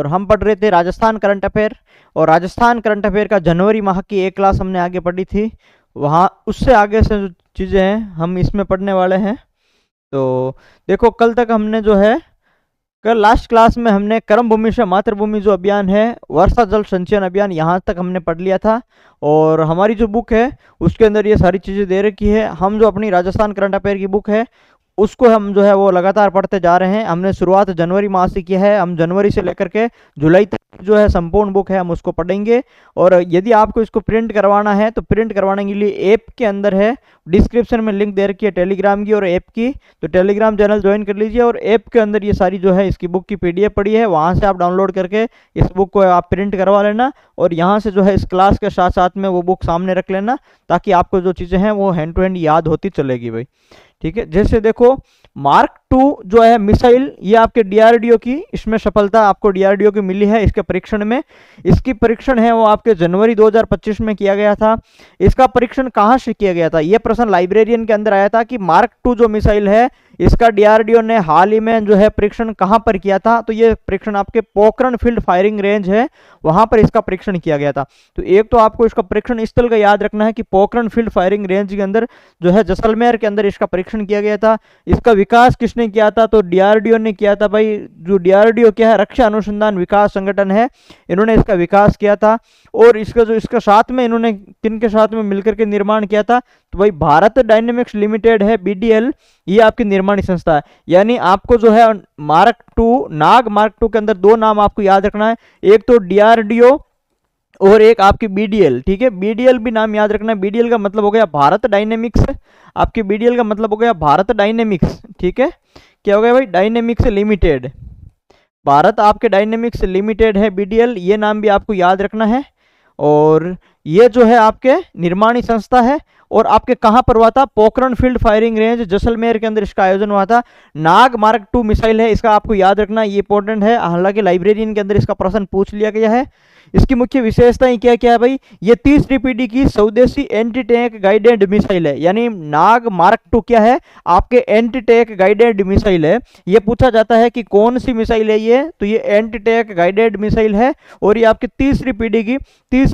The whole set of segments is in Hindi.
हम पढ़ रहे थे राजस्थान करंट अफेयर, और राजस्थान करंट अफेयर का जनवरी माह की एक क्लास हमने आगे पढ़ी थी। वहाँ उससे आगे से जो चीज़ें हैं हम इसमें पढ़ने वाले हैं। तो देखो कल तक हमने जो है, कल लास्ट क्लास में हमने कर्म भूमि से मातृभूमि जो अभियान है, वर्षा जल संचयन अभियान, यहाँ तक हमने पढ़ लिया था। और हमारी जो बुक है उसके अंदर ये सारी चीज़ें दे रखी है। हम जो अपनी राजस्थान करंट अफेयर की बुक है उसको हम जो है वो लगातार पढ़ते जा रहे हैं। हमने शुरुआत जनवरी माह से की है, हम जनवरी से लेकर के जुलाई तक जो है संपूर्ण बुक है हम उसको पढ़ेंगे। और यदि आपको इसको प्रिंट करवाना है तो प्रिंट करवाने के लिए ऐप के अंदर है, डिस्क्रिप्शन में लिंक दे रखी है टेलीग्राम की और ऐप की, तो टेलीग्राम चैनल ज्वाइन कर लीजिए। और ऐप के अंदर ये सारी जो है इसकी बुक की PDF पड़ी है, वहाँ से आप डाउनलोड करके इस बुक को आप प्रिंट करवा लेना, और यहाँ से जो है इस क्लास के साथ साथ में वो बुक सामने रख लेना, ताकि आपको जो चीज़ें हैं वो हैंड टू हैंड याद होती चलेगी भाई। ठीक है, जैसे देखो मार्क 2 जो है मिसाइल, ये आपके DRDO की, इसमें सफलता आपको DRDO की मिली है इसके परीक्षण में। इसकी परीक्षण है वो आपके जनवरी 2025 में किया गया था। इसका परीक्षण कहाँ से किया गया था, ये प्रश्न लाइब्रेरियन के अंदर आया था कि मार्क 2 जो मिसाइल है इसका DRDO ने हाल ही में जो है परीक्षण कहाँ पर किया था, तो ये परीक्षण आपके पोखरण फील्ड फायरिंग रेंज है, वहां पर इसका परीक्षण किया गया था। तो एक तो आपको इसका परीक्षण स्थल का याद रखना है कि पोखरण फील्ड फायरिंग रेंज के अंदर जो है जैसलमेर के अंदर इसका परीक्षण किया गया था। इसका विकास किसने किया था, तो DRDO ने किया था भाई। जो DRDO क्या है, रक्षा अनुसंधान विकास संगठन है, इन्होंने इसका विकास किया था। और इसका जो इसका साथ में इन्होंने किन के साथ में मिलकर के निर्माण किया था, तो भाई भारत डायनेमिक्स लिमिटेड है, BDL, ये आपकी निर्माणी संस्था है। यानी आपको जो है मार्क 2, नाग मार्क 2 के अंदर दो नाम आपको याद रखना है, एक तो DRDO और एक आपकी BDL। ठीक है, BDL भी नाम याद रखना है। BDL का मतलब हो गया भारत डायनेमिक्स, आपकी BDL का मतलब हो गया भारत डायनेमिक्स। ठीक है, क्या हो गया भाई, डायनेमिक्स लिमिटेड, भारत आपके डायनेमिक्स लिमिटेड है BDL, ये नाम भी आपको याद रखना है। और ये जो है आपके निर्माणी संस्था है, और आपके कहाँ पर हुआ था, Pokhran field firing range Jaisalmer के अंदर इसका आयोजन हुआ था। नाग मार्क 2 मिसाइल है, इसका आपको याद रखना, ये इंपॉर्टेंट है, हालांकि लाइब्रेरियन के अंदर इसका प्रश्न पूछ लिया गया है। इसकी मुख्य विशेषताएं क्या क्या है भाई, ये 30 पीढ़ी की स्वदेशी एंटी टैंक गाइडेड मिसाइल है। यानी नाग मार्क 2 क्या है, आपके एंटी टैंक गाइडेड मिसाइल है। ये पूछा जाता है कि कौन सी मिसाइल है ये, तो ये एंटी टैंक गाइडेड मिसाइल है, और ये आपकी तीसरी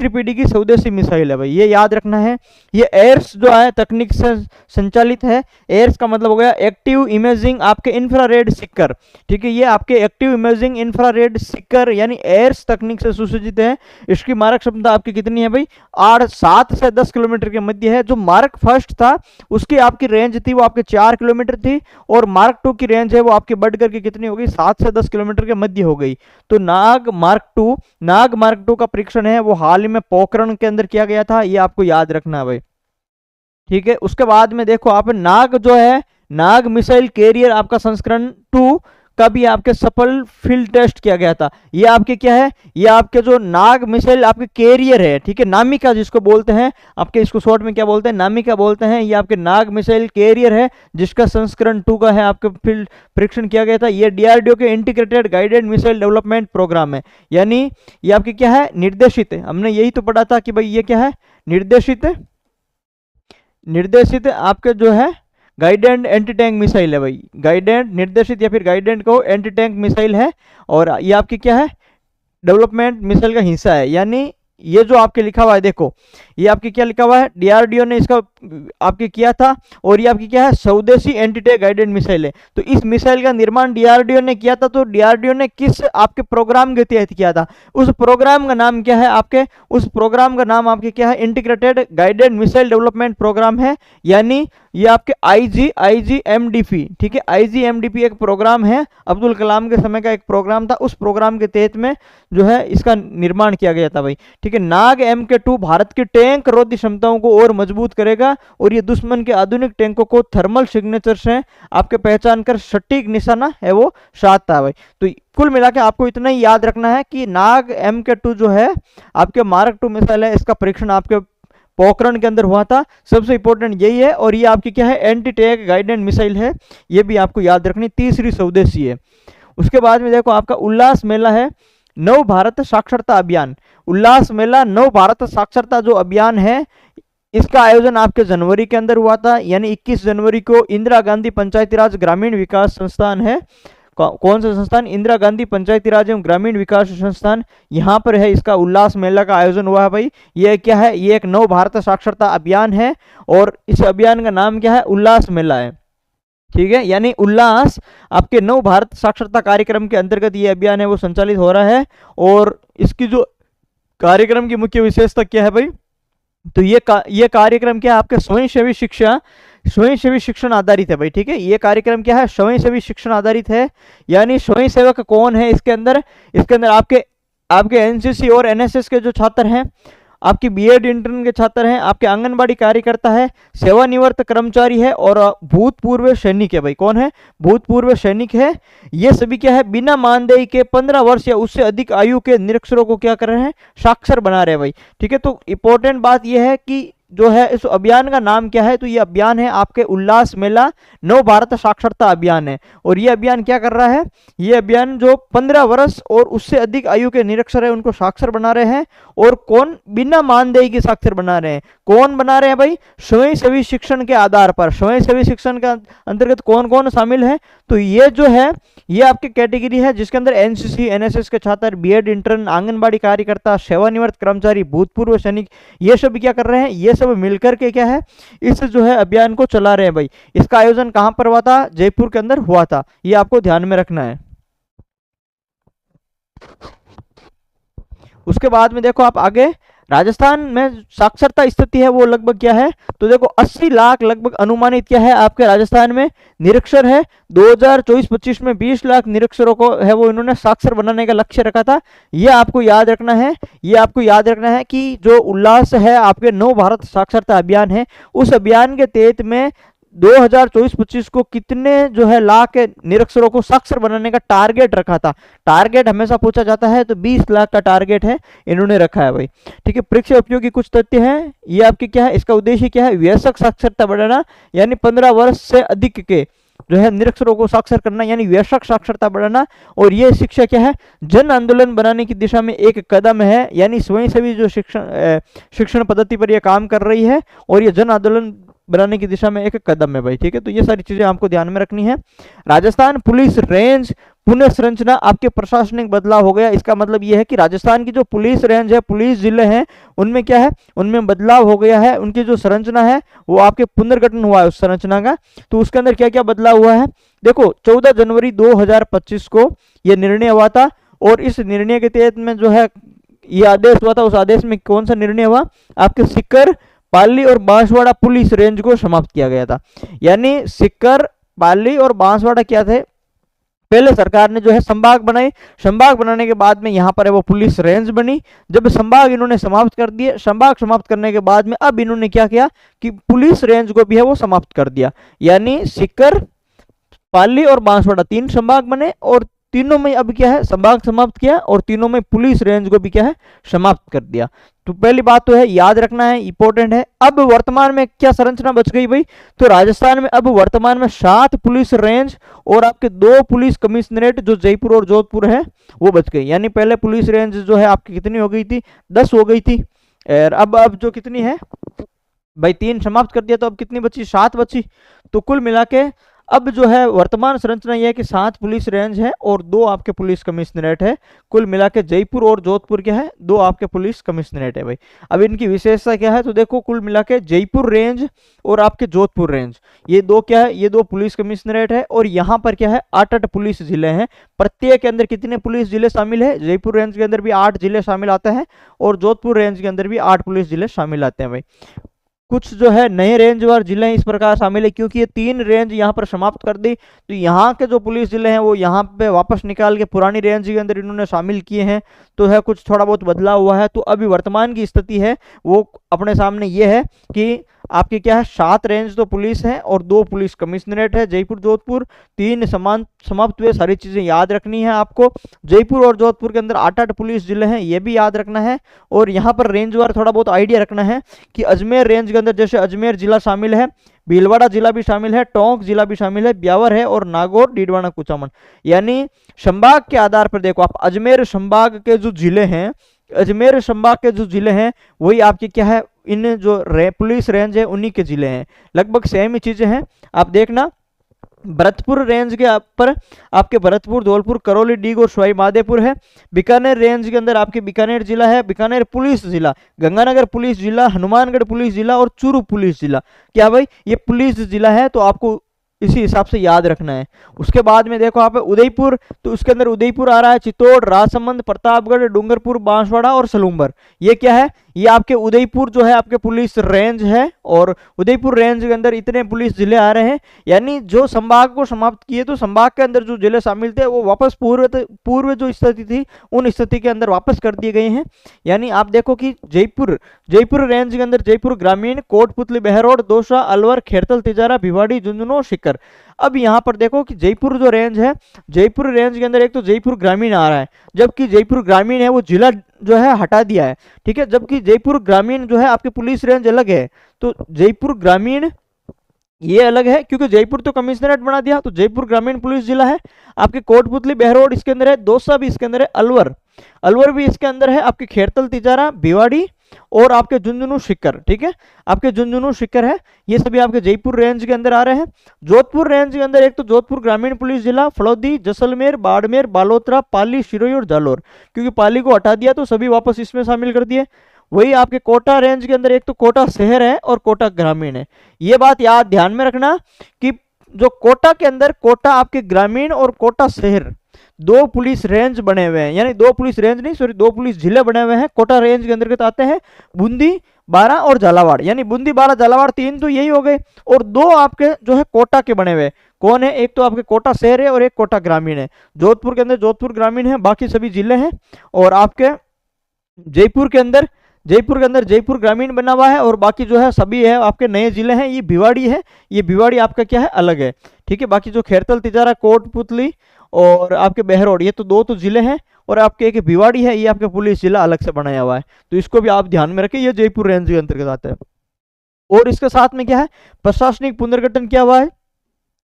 पीढ़ी की स्वदेशी मिसाइल है भाई, ये याद रखना है। ये एयर्स जो है तकनीक से संचालित है। एयर्स का मतलब हो गया एक्टिव इमेजिंग आपके इंफ्रारेड सिक्कर। ठीक है, ये आपके एक्टिव इमेजिंग इंफ्रारेड सिक्कर यानी एयर्स तकनीक से सुसज्जित है। इसकी मारक क्षमता आपकी कितनी है भाई, 7 से 10 किलोमीटर के मध्य है। जो मार्क फर्स्ट था उसकी आपकी रेंज थी वो आपके 4 किलोमीटर थी, और मार्क 2 की रेंज है वो आपकी बढ़ करके कितनी हो गई, 7 से 10 किलोमीटर के मध्य हो गई। तो नाग मार्क 2 का परीक्षण है वो हाल ही में पोखरण के अंदर किया गया था, ये आपको याद रखना है भाई। ठीक है, उसके बाद में देखो आप नाग जो है, नाग मिसाइल कैरियर आपका संस्करण 2 का भी आपके सफल फील्ड टेस्ट किया गया था। ये आपके क्या है, ये आपके जो नाग मिसाइल आपके कैरियर है, ठीक है, नामिका जिसको बोलते हैं, आपके इसको शॉर्ट में क्या बोलते हैं, नामिका बोलते हैं। ये आपके नाग मिसाइल कैरियर है जिसका संस्करण 2 का है आपके फील्ड परीक्षण किया गया था। ये DRDO के integrated guided missile development program है, यानी ये आपके क्या है, निर्देशित है। हमने यही तो पढ़ा था कि भाई ये क्या है, निर्देशित आपके जो है गाइडेड एंटी टैंक मिसाइल है भाई, गाइडेड निर्देशित या फिर गाइडेड को एंटी टैंक मिसाइल है, और ये आपकी क्या है, डेवलपमेंट मिसाइल का हिस्सा है। यानी ये जो आपके लिखा हुआ है, देखो ये आपके क्या लिखा हुआ है, DRDO ने इसका आपके किया था, और ये आपकी क्या है, स्वदेशी एंटी टैंक गाइडेड मिसाइल है। तो इस मिसाइल का निर्माण DRDO ने किया था। तो DRDO ने किस आपके प्रोग्राम के तहत किया था, उस प्रोग्राम का नाम क्या है आपके, उस प्रोग्राम का नाम आपके क्या है, integrated guided missile development program है। यानी ये आपके IGMDP, ठीक है, IGMDP एक प्रोग्राम है, अब्दुल कलाम के समय का एक प्रोग्राम था, उस प्रोग्राम के तहत में जो है इसका निर्माण किया गया था भाई। ठीक है, नाग MK2 भारत की टैंक रोधी क्षमताओं को और मजबूत करेगा, और ये दुश्मन के आधुनिक टैंकों को थर्मल सिग्नेचर से आपके पहचान कर सटीक निशाना है वो साधता है भाई। तो कुल मिला के आपको इतना ही याद रखना है कि नाग MK2 जो है आपके मार्क 2 मिसाइल है, इसका परीक्षण आपके पोखरण के अंदर हुआ था। सबसे इंपॉर्टेंट यही है, और ये आपकी क्या है, एंटी टैंक गाइडेड मिसाइल है, ये भी आपको याद रखनी, तीसरी स्वदेशी है। उसके बाद में देखो आपका उल्लास मेला है, नव भारत साक्षरता अभियान। उल्लास मेला नव भारत साक्षरता जो अभियान है, इसका आयोजन आपके जनवरी के अंदर हुआ था, यानी 21 जनवरी को इंदिरा गांधी पंचायती राज ग्रामीण विकास संस्थान है कौन सा संस्थान? इंदिरा गांधी पंचायती राज एवं ग्रामीण विकास संस्थान, यहाँ पर है इसका उल्लास मेला का आयोजन हुआ है भाई। ये क्या है? ये एक नव भारत साक्षरता अभियान है और इस अभियान का नाम क्या है? उल्लास मेला है। ठीक है, यानी उल्लास आपके नव भारत साक्षरता कार्यक्रम के अंतर्गत ये अभियान है वो संचालित हो रहा है। और इसकी जो कार्यक्रम की मुख्य विशेषता क्या है भाई? तो ये कार्यक्रम क्या है? आपके स्वयंसेवी शिक्षण आधारित है भाई। ठीक है, ये कार्यक्रम क्या है? स्वयंसेवी शिक्षण आधारित है। यानी स्वयं सेवक कौन है इसके अंदर? इसके अंदर आपके एनसीसी और एनएसएस के जो छात्र हैं, आपकी बीएड इंटर्न के छात्र हैं, आपके आंगनबाड़ी कार्यकर्ता है, सेवानिवृत्त कर्मचारी है और भूतपूर्व सैनिक है भाई। कौन है? भूतपूर्व सैनिक है। ये सभी क्या है? बिना मानदेय के 15 वर्ष या उससे अधिक आयु के निरक्षरों को क्या कर रहे हैं? साक्षर बना रहे हैं भाई। ठीक है, तो इंपॉर्टेंट बात यह है कि जो है इस अभियान का नाम क्या है? तो ये अभियान है आपके उल्लास मेला नव भारत साक्षरता अभियान है। और ये अभियान क्या कर रहा है? ये अभियान जो 15 वर्ष और उससे अधिक आयु के निरक्षर है उनको साक्षर बना रहे हैं। और कौन? बिना मानदेय के साक्षर बना रहे हैं। कौन बना रहे हैं भाई? स्वयंसेवी शिक्षण के आधार पर। स्वयंसेवी शिक्षण के अंतर्गत कौन कौन शामिल है? तो ये जो है ये आपकी कैटेगरी है जिसके अंदर एनसीसी एनएसएस के छात्र, बीएड इंटर्न, आंगनबाड़ी कार्यकर्ता, सेवानिवृत्त कर्मचारी, भूतपूर्व सैनिक, ये सब क्या कर रहे हैं? ये सब मिलकर के क्या है? इस जो है अभियान को चला रहे हैं भाई। इसका आयोजन कहां पर हुआ था? जयपुर के अंदर हुआ था। ये आपको ध्यान में रखना है। उसके बाद में देखो आप आगे, राजस्थान में साक्षरता स्थिति है वो लगभग क्या है? तो देखो 80 लाख लगभग अनुमानित क्या है आपके राजस्थान में निरक्षर है। 2024-25 में 20 लाख निरक्षरों को है वो इन्होंने साक्षर बनाने का लक्ष्य रखा था। ये आपको याद रखना है। ये आपको याद रखना है कि जो उल्लास है आपके नव भारत साक्षरता अभियान है, उस अभियान के तहत में 2024-25 को कितने जो है लाख निरक्षरों को साक्षर बनाने का टारगेट रखा था? टारगेट हमेशा पूछा जाता है, तो 20 लाख का टारगेट है इन्होंने रखा है भाई। ठीक है, परीक्षा उपयोगी कुछ तथ्य हैं। ये आपके क्या है? इसका उद्देश्य क्या है? वयस्क साक्षरता बढ़ाना, यानी 15 वर्ष से अधिक के जो है निरक्षरों को साक्षर करना, यानी वयस्क साक्षरता बढ़ाना। और ये शिक्षा क्या है? जन आंदोलन बनाने की दिशा में एक कदम है। यानी स्वयंसेवी जो शिक्षण पद्धति पर यह काम कर रही है और ये जन आंदोलन बनाने की दिशा में एक कदम है भाई। ठीक है, तो ये सारी चीजें आपको ध्यान में रखनी है। राजस्थान पुलिस रेंज पुनः संरचना, आपके प्रशासनिक बदलाव हो गया। इसका मतलब यह है कि राजस्थान की जो पुलिस रेंज है, पुलिस जिले हैं, उनमें क्या है? उनमें बदलाव हो गया है। उनकी जो संरचना है वो आपके पुनर्गठन हुआ है उस संरचना का। तो उसके अंदर क्या क्या बदलाव हुआ है? देखो 14 जनवरी 2025 को यह निर्णय हुआ था और इस निर्णय के तहत में जो है ये आदेश हुआ था। उस आदेश में कौन सा निर्णय हुआ? आपके सीकर, पाली और बांसवाड़ा पुलिस रेंज को समाप्त किया गया था। यानी सीकर, पाली और बांसवाड़ा क्या थे? पहले सरकार ने जो है संभाग बनाए। संभाग बनाने के बाद में यहाँ पर है वो पुलिस रेंज बनी। जब संभाग इन्होंने समाप्त कर दिए, संभाग समाप्त करने के बाद में अब इन्होंने क्या किया कि पुलिस रेंज को भी है वो समाप्त कर दिया। यानी सीकर, पाली और बांसवाड़ा 3 संभाग बने और तीनों में अब क्या है? संभाग समाप्त किया और तीनों में पुलिस रेंज को भी क्या है? समाप्त कर दिया। तो पहली बात तो है याद रखना है, इंपॉर्टेंट है। अब वर्तमान में क्या संरचना बच गई भाई? तो राजस्थान में अब वर्तमान में 7 पुलिस रेंज और आपके 2 पुलिस कमिश्नरेट जो जयपुर और जोधपुर है वो बच गई। यानी पहले पुलिस रेंज जो है आपकी कितनी हो गई थी? 10 हो गई थी। और अब जो कितनी है भाई? 3 समाप्त कर दिया, तो अब कितनी बची? 7 बची। तो कुल मिला के अब जो है वर्तमान संरचना यह है कि 7 पुलिस रेंज है और 2 आपके पुलिस कमिश्नरेट है। कुल मिला के जयपुर और जोधपुर क्या है? 2 आपके पुलिस कमिश्नरेट है भाई। अब इनकी विशेषता क्या है? तो देखो कुल मिला के जयपुर रेंज और आपके जोधपुर रेंज, ये 2 क्या है? ये 2 पुलिस कमिश्नरेट है और यहाँ पर क्या है? 8 पुलिस जिले हैं। प्रत्येक के अंदर कितने पुलिस जिले शामिल है? जयपुर रेंज के अंदर भी 8 जिले शामिल आते हैं और जोधपुर रेंज के अंदर भी 8 पुलिस जिले शामिल आते हैं भाई। कुछ जो है नए रेंज वार जिले इस प्रकार शामिल है क्योंकि ये 3 रेंज यहाँ पर समाप्त कर दी, तो यहाँ के जो पुलिस जिले हैं वो यहाँ पे वापस निकाल के पुरानी रेंज के अंदर इन्होंने शामिल किए हैं। तो है कुछ थोड़ा बहुत बदलाव हुआ है। तो अभी वर्तमान की स्थिति है वो अपने सामने ये है कि आपकी क्या है? 7 रेंज तो पुलिस है और 2 पुलिस कमिश्नरेट है जयपुर जोधपुर, 3 समाप्त हुए। सारी चीजें याद रखनी है आपको। जयपुर और जोधपुर के अंदर 8 पुलिस जिले हैं, ये भी याद रखना है। और यहाँ पर रेंज वार थोड़ा बहुत आइडिया रखना है कि अजमेर रेंज के अंदर जैसे अजमेर जिला शामिल है, भीलवाड़ा जिला भी शामिल है, टोंक जिला भी शामिल है, ब्यावर है और नागौर, डीडवाना, कुचामन। यानी संभाग के आधार पर देखो आप अजमेर संभाग के जो जिले हैं, अजमेर संभाग के जो जिले हैं वही आपके क्या है? इन जो पुलिस रेंज है उन्हीं के जिले हैं। लगभग सेम ही चीजें हैं। आप देखना भरतपुर रेंज के ऊपर आपके भरतपुर, धौलपुर, करौली, डीग और सवाई माधोपुर है। बीकानेर रेंज के अंदर आपके बीकानेर जिला है, बीकानेर पुलिस जिला, गंगानगर पुलिस जिला, हनुमानगढ़ पुलिस जिला और चूरू पुलिस जिला। क्या भाई, ये पुलिस जिला है, तो आपको इसी हिसाब से याद रखना है। उसके बाद में देखो आप उदयपुर, तो उसके अंदर उदयपुर आ रहा है, चित्तौड़, राजसमंद, प्रतापगढ़, डूंगरपुर, बांसवाड़ा और सलूम्बर। ये क्या है, ये आपके उदयपुर जो है आपके पुलिस रेंज है, और उदयपुर रेंज के अंदर इतने पुलिस जिले आ रहे हैं। यानी जो संभाग को समाप्त किए, तो संभाग के अंदर जो जिले शामिल थे वो वापस पूर्व जो स्थिति थी उन स्थिति के अंदर वापस कर दिए गए हैं। यानी आप देखो कि जयपुर रेंज के अंदर जयपुर ग्रामीण, कोटपुतली, बहरोड, दौसा, अलवर, खेरतल, तिजारा, भिवाड़ी, झुंझुनू, सीकर। अब यहाँ पर देखो कि जयपुर जो रेंज है, जयपुर रेंज के अंदर एक तो जयपुर ग्रामीण आ रहा है, जबकि जयपुर ग्रामीण है वो जिला जो है हटा दिया है, ठीक है। जबकि जयपुर ग्रामीण जो है आपके पुलिस रेंज अलग है, तो जयपुर ग्रामीण ये अलग है, क्योंकि जयपुर तो कमिश्नरेट बना दिया, तो जयपुर ग्रामीण पुलिस जिला है। आपके कोटपुतली, बहरोड इसके अंदर है, दौसा भी इसके अंदर है, अलवर भी इसके अंदर है, आपके खेरतल, तिजारा, भिवाड़ी और आपके झुंझुनू, सीकर, ठीक है। आपके झुंझुनू, सीकर है, ये सभी आपके जयपुर रेंज के अंदर आ रहे हैं। जोधपुर रेंज के अंदर एक तो जोधपुर ग्रामीण पुलिस जिला, फलौदी, जैसलमेर, बाड़मेर, बालोतरा, पाली, सिरोही और जालोर, क्योंकि पाली को हटा दिया तो सभी वापस इसमें शामिल कर दिए। वही आपके कोटा रेंज के अंदर एक तो कोटा शहर है और कोटा ग्रामीण है। ये बात याद ध्यान में रखना कि जो कोटा के अंदर, कोटा आपके ग्रामीण और कोटा शहर दो पुलिस रेंज बने हुए हैं, यानी दो पुलिस रेंज नहीं, सॉरी, दो पुलिस जिले बने हुए हैं। कोटा रेंज के अंतर्गत आते हैं बूंदी, बारा और झालावाड़, यानी बूंदी, बारा, झालावाड़ तीन तो यही हो गए, और दो आपके जो है कोटा के बने हुए। कौन है, एक तो आपके कोटा शहर है और एक कोटा ग्रामीण है। जोधपुर के अंदर जोधपुर ग्रामीण है, बाकी सभी जिले हैं। और आपके जयपुर के अंदर जयपुर ग्रामीण बना हुआ है, और बाकी जो है सभी है आपके नए जिले हैं। ये भिवाड़ी है, ये भिवाड़ी आपका क्या है, अलग है, ठीक है। बाकी जो खेरतल, तिजारा, कोटपुतली और आपके बहरोड, ये तो दो तो जिले हैं, और आपके एक भिवाड़ी है, ये आपका पुलिस जिला अलग से बनाया हुआ है, तो इसको भी आप ध्यान में रखें, ये जयपुर रेंज के अंतर्गत आता है। और इसके साथ में क्या है, प्रशासनिक पुनर्गठन किया हुआ है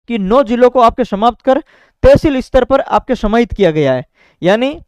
कि 9 जिलों को आपके समाप्त कर तहसील स्तर पर आपके समाहित किया गया है। यानी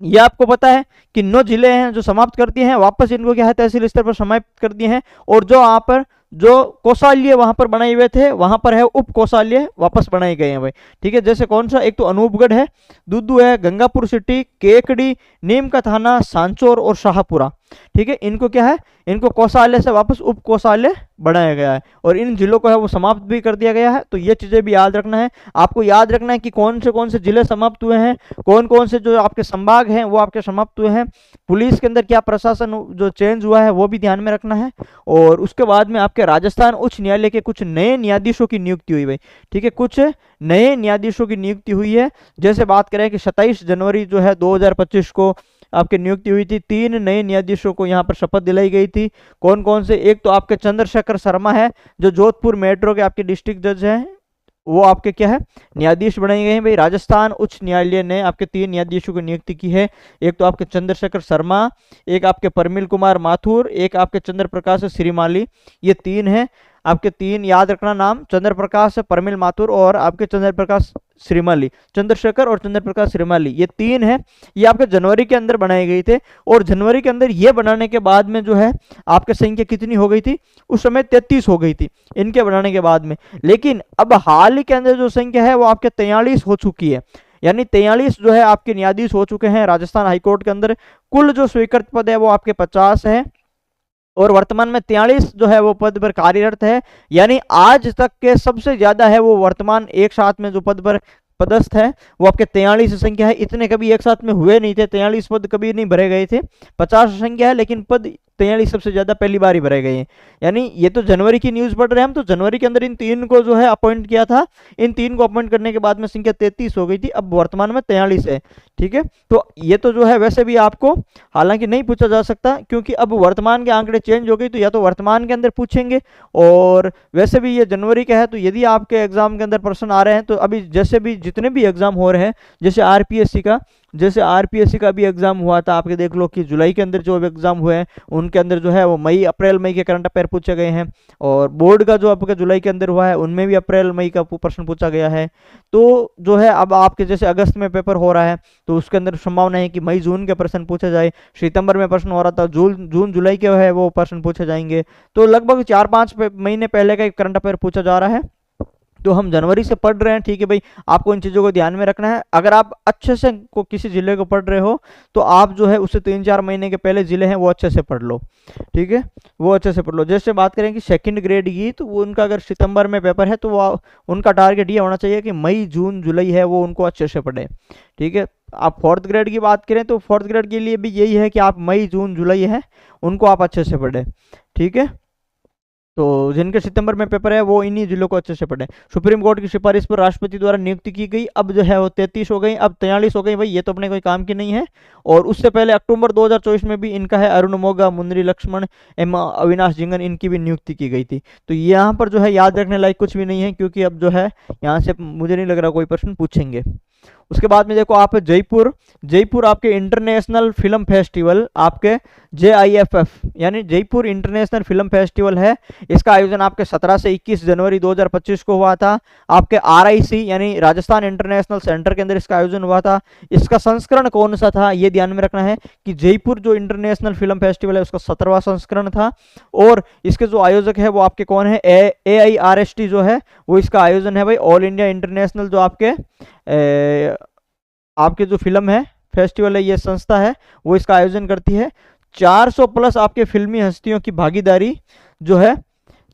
ये आपको पता है कि 9 जिले हैं जो समाप्त कर दिए हैं, वापस इनको क्या है, तहसील स्तर पर समाप्त कर दिए हैं। और जो यहाँ पर जो कोषालय वहां पर बनाए हुए थे, वहां पर है उप कोषालय वापस बनाए गए हैं भाई, ठीक है। जैसे कौन सा, एक तो अनूपगढ़ है, दुद्दू है, गंगापुर सिटी, केकड़ी, नीम का थाना, सांचौर और शाहपुरा, ठीक है। इनको क्या है, इनको कोषालय से वापस उप कोषालय बनाया गया है, और इन जिलों को है वो समाप्त भी कर दिया गया है। तो ये चीजें भी याद रखना है, आपको याद रखना है कि कौन से जिले समाप्त हुए हैं, कौन से जो आपके संभाग हैं वो आपके समाप्त हुए हैं। पुलिस के अंदर क्या प्रशासन जो चेंज हुआ है वो भी ध्यान में रखना है। और उसके बाद में आपके राजस्थान उच्च न्यायालय के कुछ नए न्यायाधीशों की नियुक्ति हुई भाई, ठीक है। कुछ नए न्यायाधीशों की नियुक्ति हुई है। जैसे बात करें कि 27 जनवरी जो है 2025 को आपकी नियुक्ति हुई थी, 3 नए न्यायाधीशों को यहाँ पर शपथ दिलाई गई थी। कौन से, एक तो आपके चंद्रशेखर शर्मा है, जो जोधपुर मेट्रो के आपके डिस्ट्रिक्ट जज हैं, वो आपके क्या है, न्यायाधीश बनाए गए हैं भाई। राजस्थान उच्च न्यायालय ने आपके 3 न्यायाधीशों की नियुक्ति की है। एक तो आपके चंद्रशेखर शर्मा, एक आपके परमिल कुमार माथुर, एक आपके चंद्र प्रकाश श्रीमाली, ये 3 हैं आपके। 3 याद रखना नाम, चंद्र प्रकाश, परमिल माथुर और आपके चंद्र प्रकाश श्रीमाली, चंद्रशेखर और चंद्र प्रकाश श्रीमाली, ये 3 है। ये आपके जनवरी के अंदर बनाए गए थे, और जनवरी के अंदर ये बनाने के बाद में जो है आपके संख्या कितनी हो गई थी, उस समय 33 हो गई थी इनके बनाने के बाद में। लेकिन अब हाल ही के अंदर जो संख्या है वो आपके 43 हो चुकी है, यानी 43 जो है आपके न्यायाधीश हो चुके हैं राजस्थान हाईकोर्ट के अंदर। कुल जो स्वीकृत पद है वो आपके 50 है, और वर्तमान में 43 जो है वो पद पर कार्यरत है। यानी आज तक के सबसे ज्यादा है वो वर्तमान एक साथ में जो पद पर पदस्थ है वो आपके 43 संख्या है। इतने कभी एक साथ में हुए नहीं थे, 43 पद कभी नहीं भरे गए थे। 50 संख्या है, लेकिन पद 43 सबसे ज्यादा पहली बार ही भरे गए हैं। यानी ये तो जनवरी की न्यूज पढ़ रहे हैं हम, तो जनवरी के अंदर इन 3 को जो है अपॉइंट किया था, इन 3 को अपॉइंट करने के बाद में संख्या 33 हो गई थी, अब वर्तमान में 43 है, ठीक है। तो ये तो जो है वैसे भी आपको हालांकि नहीं पूछा जा सकता, क्योंकि अब वर्तमान के आंकड़े चेंज हो गए, तो या तो वर्तमान के अंदर पूछेंगे, और वैसे भी ये जनवरी का है, तो यदि आपके एग्जाम के अंदर प्रश्न आ रहे हैं तो अभी जैसे भी जितने भी एग्जाम हो रहे हैं, जैसे आरपीएससी का भी एग्जाम हुआ था, आपके देख लो कि जुलाई के अंदर जो एग्जाम हुए हैं उनके अंदर जो है वो अप्रैल मई के करंट अफेयर पूछे गए हैं, और बोर्ड का जो आपके जुलाई के अंदर हुआ है उनमें भी अप्रैल मई का प्रश्न पूछा गया है। तो जो है अब आपके जैसे अगस्त में पेपर हो रहा है, तो उसके अंदर संभावना है कि मई जून के प्रश्न पूछे जाए। सितंबर में प्रश्न हो रहा था, जून जुलाई के है वो प्रश्न पूछे जाएंगे। तो लगभग 4-5 महीने पहले का करंट अफेयर पूछा जा रहा है। तो हम जनवरी से पढ़ रहे हैं, ठीक है भाई। आपको इन चीज़ों को ध्यान में रखना है। अगर आप अच्छे से को किसी जिले को पढ़ रहे हो तो आप जो है उससे 3-4 महीने के पहले जिले हैं वो अच्छे से पढ़ लो, ठीक है, वो अच्छे से पढ़ लो। जैसे बात करें कि सेकंड ग्रेड की, तो वो उनका अगर सितंबर में पेपर है तो वो उनका टारगेट ये होना चाहिए कि मई जून जुलाई है वो उनको अच्छे से पढ़े, ठीक है। आप फोर्थ ग्रेड की बात करें तो फोर्थ ग्रेड के लिए भी यही है कि आप मई जून जुलाई है उनको आप अच्छे से पढ़ें, ठीक है। तो जिनके सितंबर में पेपर है वो इन्हीं जिलों को अच्छे से पढ़ें। सुप्रीम कोर्ट की सिफारिश पर राष्ट्रपति द्वारा नियुक्ति की गई, अब जो है वो 33 हो गई, अब 43 हो गई भाई, ये तो अपने कोई काम की नहीं है। और उससे पहले अक्टूबर 2024 में भी इनका है अरुण मोगा, मुंदरी लक्ष्मण एवं अविनाश जिंगन, इनकी भी नियुक्ति की गई थी। तो यहाँ पर जो है याद रखने लायक कुछ भी नहीं है, क्योंकि अब जो है यहाँ से मुझे नहीं लग रहा कोई प्रश्न पूछेंगे। उसके बाद में देखो आप जयपुर, जयपुर आपके इंटरनेशनल फिल्म फेस्टिवल, आपके JIFF यानी जयपुर इंटरनेशनल फिल्म फेस्टिवल है। इसका आयोजन आपके 17 से 21 जनवरी 2025 को हुआ था। आपके RIC यानी राजस्थान इंटरनेशनल सेंटर के अंदर इसका आयोजन हुआ था। इसका संस्करण कौन सा था ये ध्यान में रखना है कि जयपुर जो इंटरनेशनल फिल्म फेस्टिवल है उसका 17वां संस्करण था। और इसके जो आयोजक है वो आपके कौन है, AIRST जो है वो इसका आयोजन है भाई। ऑल इंडिया इंटरनेशनल जो आपके जो फिल्म है फेस्टिवल है, ये संस्था है वो इसका आयोजन करती है। 400 प्लस आपके फिल्मी हस्तियों की भागीदारी जो है,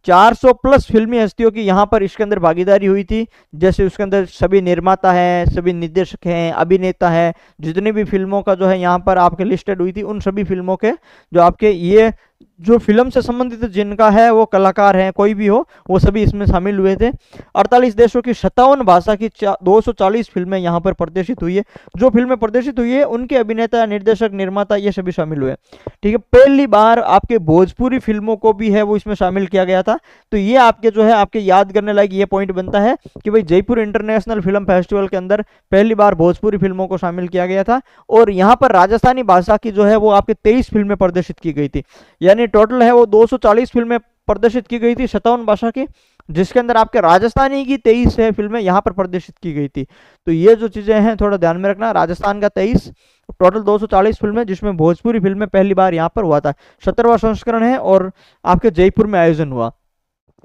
400 प्लस फिल्मी हस्तियों की यहाँ पर इसके अंदर भागीदारी हुई थी। जैसे उसके अंदर सभी निर्माता हैं, सभी निर्देशक हैं, अभिनेता हैं, जितनी भी फिल्मों का जो है यहाँ पर आपके लिस्टेड हुई थी, उन सभी फिल्मों के जो आपके ये जो फिल्म से संबंधित जिनका है वो कलाकार हैं, कोई भी हो, वो सभी इसमें शामिल हुए थे। 48 देशों की 57 भाषा की 240 फिल्में यहाँ पर प्रदर्शित हुई है। जो फिल्में प्रदर्शित हुई है उनके अभिनेता, निर्देशक, निर्माता ये सभी शामिल हुए, ठीक है। पहली बार आपके भोजपुरी फिल्मों को भी है वो इसमें शामिल किया गया था। तो ये आपके जो है आपके याद करने लायक ये पॉइंट बनता है कि भाई जयपुर इंटरनेशनल फिल्म फेस्टिवल के अंदर पहली बार भोजपुरी फिल्मों को शामिल किया गया था। और यहाँ पर राजस्थानी भाषा की जो है वो आपके 23 फिल्में प्रदर्शित की गई थी, यानी टोटल है वो 240 फिल्में प्रदर्शित की गई थी 57 भाषा की, जिसके अंदर आपके राजस्थानी की 23 है फिल्में यहाँ पर प्रदर्शित की गई थी। तो ये जो चीजें हैं थोड़ा ध्यान में रखना, राजस्थान का 23, टोटल 240 फिल्में, जिसमें भोजपुरी फिल्में पहली बार यहाँ पर हुआ था। 17वां संस्करण है और आपके जयपुर में आयोजन हुआ।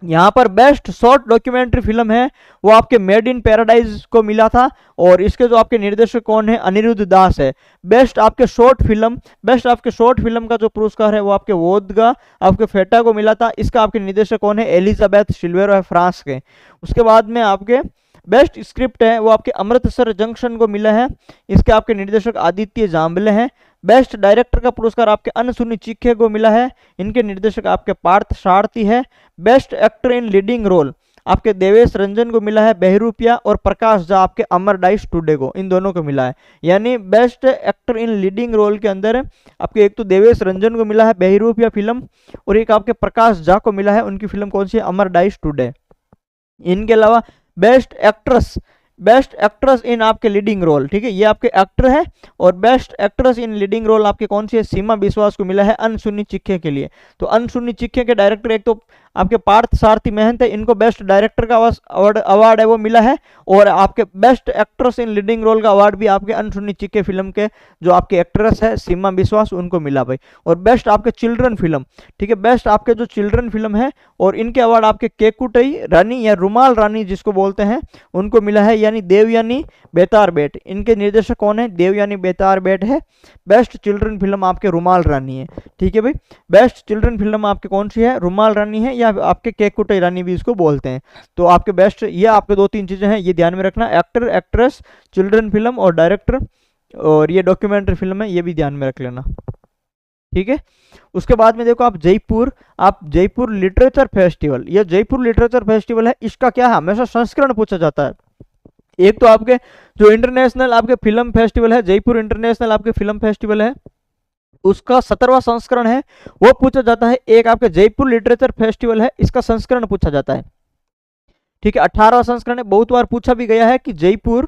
यहाँ पर बेस्ट शॉर्ट डॉक्यूमेंट्री फिल्म है वो आपके मेड इन पैराडाइज को मिला था। और इसके जो आपके निर्देशक कौन है, अनिरुद्ध दास है। बेस्ट आपके शॉर्ट फिल्म का जो पुरस्कार है वो आपके वोदगा आपके फेटा को मिला था। इसका आपके निर्देशक कौन है, एलिजाबेथ सिल्वेरो है, फ्रांस के। उसके बाद में आपके बेस्ट स्क्रिप्ट है वो आपके अमृतसर जंक्शन को मिला है। इसके आपके निर्देशक आदित्य जाम्बले हैं। बेस्ट डायरेक्टर का पुरस्कार आपके अनसुनी चिखे को मिला है। इनके निर्देशक आपके पार्थ सारथी है। Best actor in leading role आपके देवेश रंजन को मिला है, बहरूपिया, और प्रकाश झा आपके अमर डाइस टुडे को, इन दोनों को मिला है। यानी best actor in leading role के अंदर आपके एक तो देवेश रंजन को मिला है बहरूपिया फिल्म, और एक आपके प्रकाश झा को मिला है, उनकी फिल्म कौन सी है, अमर डाइस टुडे। इनके अलावा बेस्ट एक्ट्रेस इन आपके लीडिंग रोल, ठीक है, ये आपके एक्टर है। और best actress in leading role आपके कौन सी है, सीमा विश्वास को मिला है अनसुनी चिखे के लिए। तो अनसुनी चिखे के डायरेक्टर एक तो आपके पार्थ सारथी महंत है, इनको बेस्ट डायरेक्टर का अवार्ड है वो मिला है। और आपके best actress in leading role का अवार्ड भी आपके अनसुनी चिखे फिल्म के जो आपके एक्ट्रेस है सीमा विश्वास, उनको मिला भाई। और बेस्ट आपके चिल्ड्रन फिल्म, ठीक है, बेस्ट आपके जो चिल्ड्रन फिल्म है, और इनके अवार्ड आपके केकुटई रानी या रुमाल रानी जिसको बोलते हैं उनको मिला है, यानी देवयानी बेतार बेट। इनके निर्देशक कौन है, देवयानी बेतार बेट है। बेस्ट चिल्ड्रन फिल्म आपके रुमाल रानी है, ठीक है भाई। बेस्ट चिल्ड्रन फिल्म आपके कौन सी है, रुमाल रानी है, या आपके केकुटई रानी भी इसको बोलते हैं। तो आपके बेस्ट ये आपके 2-3 चीजें हैं, ये ध्यान में रखना, एक्टर, एक्ट्रेस, चिल्ड्रन फिल्म और डायरेक्टर, और ये डॉक्यूमेंट्री फिल्म है, ये भी ध्यान में रख लेना, ठीक है। उसके बाद में देखो आप जयपुर लिटरेचर फेस्टिवल, ये जयपुर लिटरेचर फेस्टिवल है, इसका क्या है, हमेशा संस्करण पूछा जाता है। एक तो आपके जो इंटरनेशनल आपके फिल्म फेस्टिवल है, जयपुर इंटरनेशनल आपके फिल्म फेस्टिवल है, उसका 17वां संस्करण है वो पूछा जाता है। एक आपके जयपुर लिटरेचर फेस्टिवल है, इसका संस्करण पूछा जाता है, ठीक है। 18वां संस्करण है, बहुत बार पूछा भी गया है कि जयपुर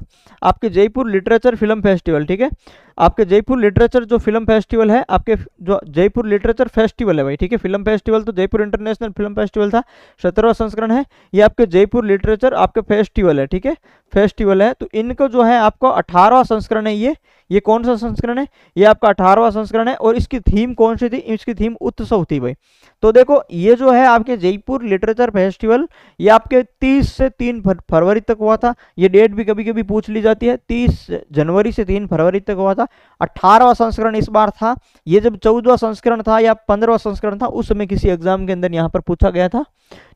लिटरेचर फिल्म फेस्टिवल, ठीक है। आपके जयपुर लिटरेचर जो फिल्म फेस्टिवल है, आपके जो जयपुर लिटरेचर फेस्टिवल है भाई, ठीक है। फिल्म फेस्टिवल तो जयपुर इंटरनेशनल फिल्म फेस्टिवल था, 17वां संस्करण है। ये आपके जयपुर लिटरेचर आपके फेस्टिवल है, ठीक है, फेस्टिवल है। तो इनको जो है आपको 18वां संस्करण है ये कौन सा संस्करण है? ये आपका 18वां संस्करण है। और इसकी थीम कौन सी थी? इसकी थीम उत्सव थी भाई। तो देखो ये जो है आपके जयपुर लिटरेचर फेस्टिवल, ये आपके 30 से 3 फरवरी तक हुआ था। ये डेट भी कभी कभी पूछ ली जाती है, 30 जनवरी से 3 फरवरी तक हुआ था। 18वां संस्करण इस बार था। ये जब 14वां संस्करण था या 15वां संस्करण था, उस समय किसी एग्जाम के अंदर यहाँ पर पूछा गया था,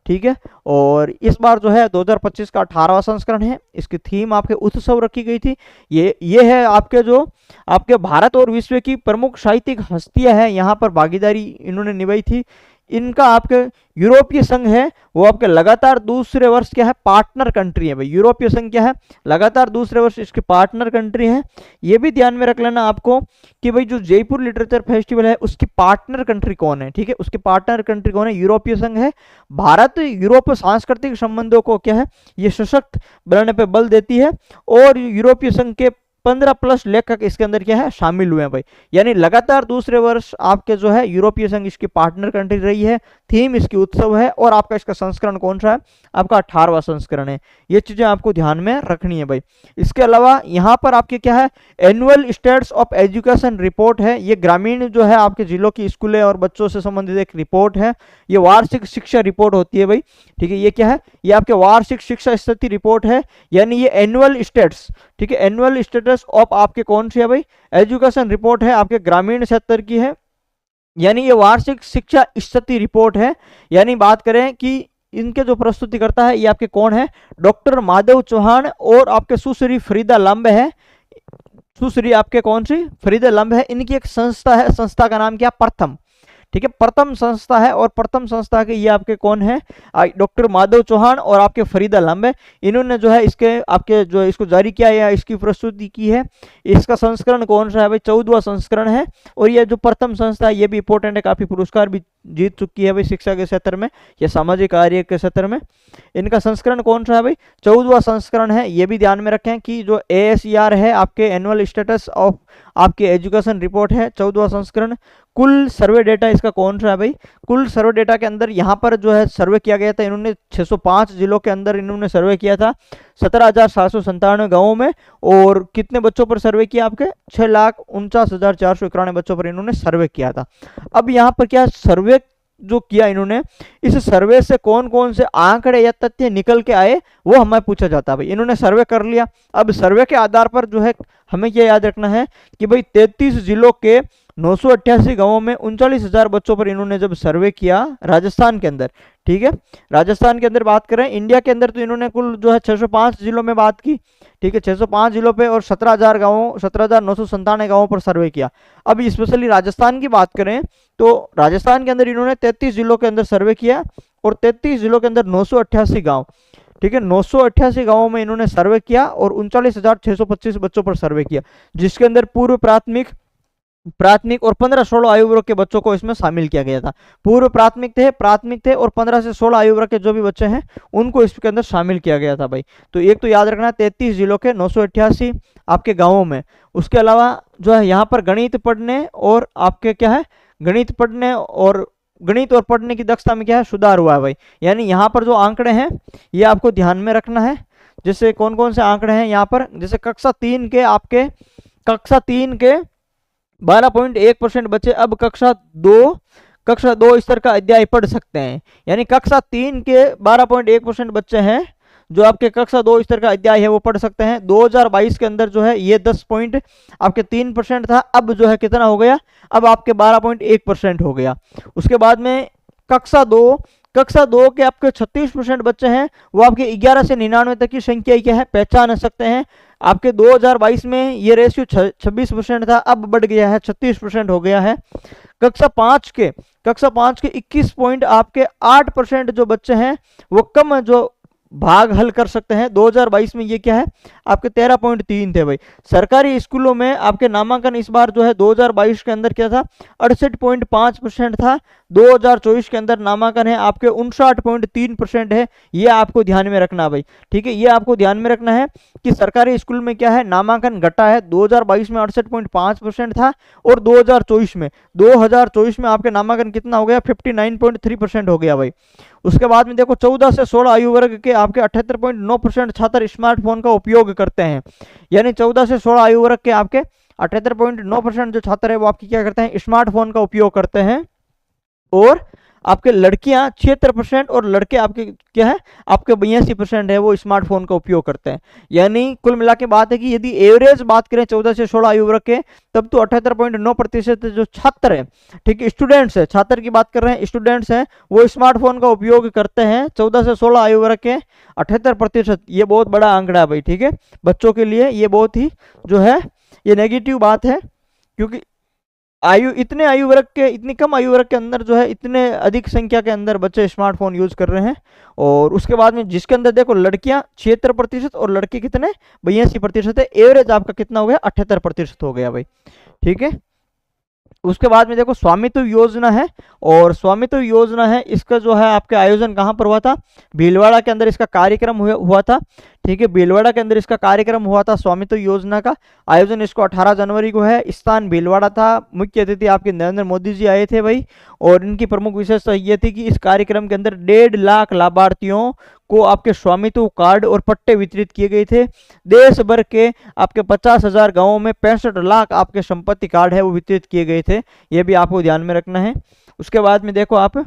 ठीक है। और इस बार जो है 2025 का 18वां संस्करण है। इसकी थीम आपके उत्सव रखी गई थी। ये है आपके जो आपके भारत और विश्व की प्रमुख साहित्यिक हस्तियां हैं, यहाँ पर भागीदारी इन्होंने निभाई थी। इनका आपके यूरोपीय संघ है वो आपके लगातार दूसरे वर्ष क्या है? पार्टनर कंट्री है भाई। यूरोपीय संघ क्या है? लगातार दूसरे वर्ष इसके पार्टनर कंट्री है। ये भी ध्यान में रख लेना आपको कि भाई जो जयपुर लिटरेचर फेस्टिवल है उसकी पार्टनर कंट्री कौन है, ठीक है, उसकी पार्टनर कंट्री कौन है? यूरोपीय संघ है। भारत यूरोप सांस्कृतिक संबंधों को क्या है ये सशक्त बनाने पर बल देती है। और यूरोपीय संघ के 15+ लेखक इसके अंदर क्या है? शामिल हुए हैं भाई। यानी लगातार दूसरे वर्ष आपके जो है यूरोपीय संघ इसकी पार्टनर कंट्री रही है। थीम इसकी उत्सव है। और आपका इसका संस्करण कौन सा है? आपका 18वां संस्करण है। ये चीजें आपको ध्यान में रखनी है भाई। इसके अलावा यहाँ पर आपके क्या है? Annual states of education report है। ये ग्रामीण जो है आपके जिलों की स्कूलें और बच्चों से संबंधित एक रिपोर्ट है। ये वार्षिक शिक्षा रिपोर्ट होती है भाई, ठीक है। ये क्या है? ये आपके वार्षिक शिक्षा स्थिति रिपोर्ट है। यानी ये एनुअल स्टेट्स, ठीक है, एनुअल स्टेटस ऑफ आपके कौन सी है भाई? एजुकेशन रिपोर्ट है, आपके ग्रामीण क्षेत्र की है। यानी ये वार्षिक शिक्षा स्थिति रिपोर्ट है। यानी बात करें कि इनके जो प्रस्तुतिकर्ता है ये आपके कौन है? डॉक्टर माधव चौहान और आपके सुश्री फरीदा लंब है। सुश्री आपके कौन सी? फरीदा लंब है। इनकी एक संस्था है, संस्था का नाम क्या? प्रथम, ठीक है, प्रथम संस्था है। और प्रथम संस्था के ये आपके कौन है? डॉक्टर माधव चौहान और आपके फरीदा लंब है। इन्होंने जो है इसके आपके जो इसको जारी किया या इसकी प्रस्तुति की है। इसका संस्करण कौन सा है भाई? 14वां संस्करण है। और ये जो प्रथम संस्था है ये भी इंपॉर्टेंट है, काफी पुरस्कार भी जीत चुकी है भाई शिक्षा के क्षेत्र में या सामाजिक कार्य के क्षेत्र में। इनका संस्करण कौन सा है भाई? 14वां संस्करण है। ये भी ध्यान में रखें कि जो ASER है आपके एनुअल स्टेटस ऑफ आपके एजुकेशन रिपोर्ट है, 14वां संस्करण। कुल सर्वे डेटा इसका कौन सा है भाई? कुल सर्वे डेटा के अंदर यहाँ पर जो है सर्वे किया गया था, इन्होंने 605 जिलों के अंदर इन्होंने सर्वे किया था 17,797 गांवों में। और कितने बच्चों पर सर्वे किया? आपके 6,49,491 बच्चों पर इन्होंने सर्वे किया था। अब यहाँ पर क्या सर्वे जो किया इन्होंने, इस सर्वे से कौन कौन से आंकड़े या तथ्य निकल के आए वो हमें पूछा जाता है भाई। इन्होंने सर्वे कर लिया। अब सर्वे के आधार पर जो है हमें ये याद रखना है कि भाई 33 जिलों के 988 गांवों में 39,000 बच्चों पर इन्होंने जब सर्वे किया राजस्थान के अंदर, ठीक है, राजस्थान के अंदर बात करें, इंडिया के अंदर तो इन्होंने कुल जो है 605 जिलों में बात की, ठीक है, 605 जिलों पे और 17,997 गांवों पर सर्वे किया। अब स्पेशली राजस्थान की बात करें तो राजस्थान के अंदर इन्होंने 33 जिलों के अंदर सर्वे किया और 33 जिलों के अंदर 988 गांव, ठीक है, 988 गांवों में इन्होंने सर्वे किया और 39,625 बच्चों पर सर्वे किया, जिसके अंदर पूर्व प्राथमिक और 15-16 आयु वर्ग के बच्चों को इसमें शामिल किया गया था। पूर्व प्राथमिक थे और 15 से 16 आयु वर्ग के जो भी बच्चे हैं उनको इसके अंदर शामिल किया गया था भाई। तो एक तो याद रखना 33 जिलों के 988 आपके गांवों में। उसके अलावा जो है यहाँ पर गणित पढ़ने और आपके क्या है गणित और पढ़ने की दक्षता में क्या है सुधार हुआ है भाई। यानी यहाँ पर जो आंकड़े हैं ये आपको ध्यान में रखना है। जैसे कौन कौन से आंकड़े हैं यहाँ पर, जैसे कक्षा 3 के 12.1% बच्चे अब कक्षा 2 स्तर का अध्याय पढ़ सकते हैं। यानी कक्षा 3 के 12.1% बच्चे हैं जो आपके कक्षा 2 स्तर का अध्याय है वो पढ़ सकते हैं। 2022 के अंदर जो है ये 10.3% था, अब जो है कितना हो गया, अब आपके 12.1% हो गया। उसके बाद में कक्षा 2 के आपके 36% बच्चे हैं वो आपके 11 से 99 तक की संख्या क्या है पहचान सकते हैं। आपके 2022 में ये रेशियो 26% था, अब बढ़ गया है 36% हो गया है। कक्षा 5 के 21 पॉइंट आपके 8% जो बच्चे हैं वो कम जो भाग हल कर सकते हैं। 2022 में ये क्या है आपके 13.3 थे भाई। सरकारी स्कूलों में आपके नामांकन इस बार जो है 2022 के अंदर क्या था 68.5% था। 2024 के अंदर नामांकन है आपके 59.3% है। ये आपको ध्यान में रखना भाई, ठीक है। ये आपको ध्यान में रखना है कि सरकारी स्कूल में क्या है नामांकन घटा है। 2022 में 68.5% था और 2024 में आपके नामांकन कितना हो गया 59.3% हो गया भाई। उसके बाद में देखो 14 से 16 आयु वर्ग के आपके 78.9% छात्र स्मार्टफोन का उपयोग करते हैं। यानी 14 से 16 आयु वर्ग के आपके 78.9% जो छात्र है वो आपकी क्या करते हैं स्मार्टफोन का उपयोग करते हैं। और आपके लड़कियां 76% और लड़के आपके क्या है आपके 82% है वो स्मार्टफोन का उपयोग करते हैं। यानी कुल मिला के बात है कि यदि एवरेज बात करें 14 से 16 आयु वर्ग के तब तो 78.9% जो छात्र है, ठीक है, स्टूडेंट्स है, छात्र की बात कर रहे हैं, स्टूडेंट्स हैं वो स्मार्टफोन का उपयोग करते हैं 14 से 16 आयु वर्ग के 78%। ये बहुत बड़ा आंकड़ा है भाई, ठीक है। बच्चों के लिए ये बहुत ही जो है ये नेगेटिव बात है, क्योंकि इतने आयु वर्ग के इतनी कम आयु वर्ग के अंदर जो है इतने अधिक संख्या के अंदर बच्चे स्मार्टफोन यूज कर रहे हैं। और उसके बाद में जिसके अंदर देखो लड़कियां 76% और लड़के कितने 82% है। एवरेज आपका कितना हो गया 78% हो गया भाई, ठीक है। उसके बाद में देखो स्वामित्व योजना है, और स्वामित्व योजना है इसका जो है आपके आयोजन कहाँ पर हुआ था भीलवाड़ा के अंदर इसका कार्यक्रम हुआ था, ठीक है। भीलवाड़ा के अंदर इसका कार्यक्रम हुआ था स्वामित्व योजना का आयोजन इसको 18 जनवरी को है। स्थान भीलवाड़ा था। मुख्य अतिथि आपके नरेंद्र मोदी जी आए थे भाई। और इनकी प्रमुख विशेषता ये थी कि इस कार्यक्रम के अंदर 1.5 लाख लाभार्थियों को आपके स्वामित्व कार्ड और पट्टे वितरित किए गए थे। देश भर के आपके 50,000 गांवों में 65 लाख आपके संपत्ति कार्ड है वो वितरित किए गए थे। ये भी आपको ध्यान में रखना है। उसके बाद में देखो आप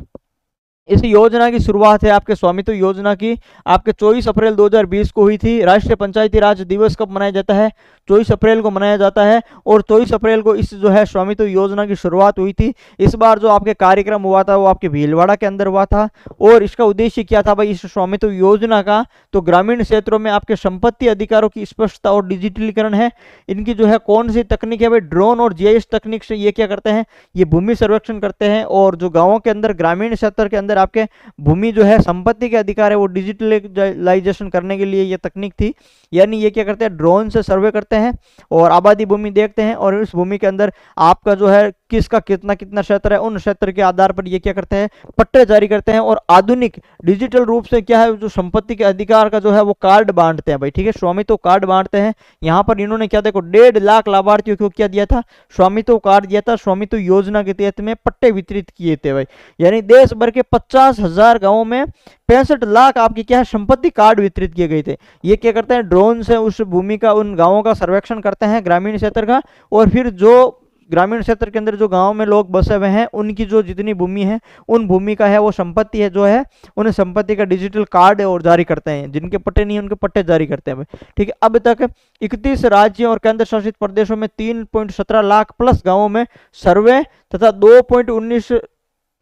इस योजना की शुरुआत है आपके स्वामित्व योजना की आपके 24 अप्रैल 2020 को हुई थी। राष्ट्रीय पंचायती राज दिवस कब मनाया जाता है 24 अप्रैल को मनाया जाता है। और 24 अप्रैल को इस जो है स्वामित्व योजना की शुरुआत हुई थी। इस बार जो आपके कार्यक्रम हुआ था वो आपके भीलवाड़ा के अंदर हुआ था। और इसका उद्देश्य क्या था भाई इस स्वामित्व योजना का, तो ग्रामीण क्षेत्रों में आपके संपत्ति अधिकारों की स्पष्टता और डिजिटलीकरण है। इनकी जो है कौन सी तकनीक है भाई ड्रोन और जीआईएस तकनीक से ये क्या करते हैं ये भूमि सर्वेक्षण करते हैं। और जो गाँवों के अंदर ग्रामीण क्षेत्र के अंदर आपके भूमि जो है संपत्ति के अधिकार है वो डिजिटलाइजेशन करने के लिए ये तकनीक थी। यानी ये क्या करते हैं ड्रोन से सर्वे करते हैं और आबादी भूमि देखते हैं और इस भूमि के अंदर आपका जो है किसका कितना कितना क्षेत्र है उन क्षेत्र के आधार पर ये क्या करते हैं पट्टे जारी करते हैं। और आधुनिक डिजिटल रूप से क्या है जो संपत्ति के अधिकार का जो है वो कार्ड बांटते हैं भाई, ठीक है, स्वामित्व कार्ड बांटते हैं। यहाँ पर इन्होंने क्या देखो 1.5 लाख लाभार्थियों को क्या दिया था स्वामित्व कार्ड दिया था। स्वामित्व योजना के तहत में पट्टे वितरित किए थे भाई। यानी देश भर के 50,000 गांवों में 65 लाख आपकी क्या है संपत्ति कार्ड वितरित किए गए थे। ये क्या करते हैं ड्रोन से उस भूमि का उन गांवों का सर्वेक्षण करते हैं ग्रामीण क्षेत्र का। और फिर जो ग्रामीण क्षेत्र के अंदर जो गांव में लोग बसे हुए हैं उनकी जो जितनी भूमि है उन भूमि का है वो संपत्ति है जो है उन्हें संपत्ति का डिजिटल कार्ड और जारी करते हैं। जिनके पट्टे नहीं है उनके पट्टे जारी करते हैं, ठीक है। अब तक 31 राज्यों और केंद्र शासित प्रदेशों में 3.17 लाख प्लस गाँवों में सर्वे तथा 2.19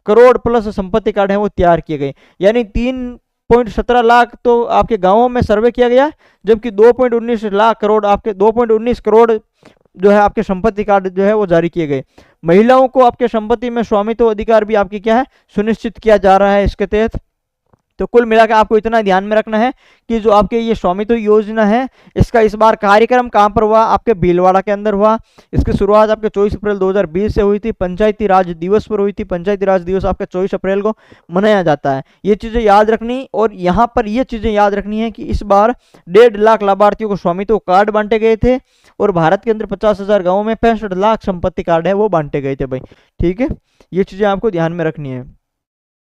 करोड़ प्लस संपत्ति कार्ड है वो तैयार किए गए। यानी 3.17 लाख तो आपके गांवों में सर्वे किया गया, जबकि 2.19 लाख करोड़ आपके 2.19 करोड़ जो है आपके संपत्ति कार्ड जो है वो जारी किए गए। महिलाओं को आपके संपत्ति में स्वामित्व अधिकार भी आपकी क्या है सुनिश्चित किया जा रहा है इसके तहत। तो कुल मिलाकर आपको इतना ध्यान में रखना है कि जो आपके ये स्वामित्व योजना है इसका इस बार कार्यक्रम कहां पर हुआ आपके भीलवाड़ा के अंदर हुआ। इसकी शुरुआत आपके 24 अप्रैल 2020 से हुई थी। पंचायती राज दिवस पर हुई थी। पंचायती राज दिवस आपके 24 अप्रैल को मनाया जाता है। ये चीजें याद रखनी। और यहाँ पर ये चीजें याद रखनी है कि इस बार 1.5 लाख लाभार्थियों को स्वामित्व कार्ड बांटे गए थे और भारत के अंदर 50,000 गाँवों में 65 लाख संपत्ति कार्ड है वो बांटे गए थे भाई, ठीक है। ये चीजें आपको ध्यान में रखनी है।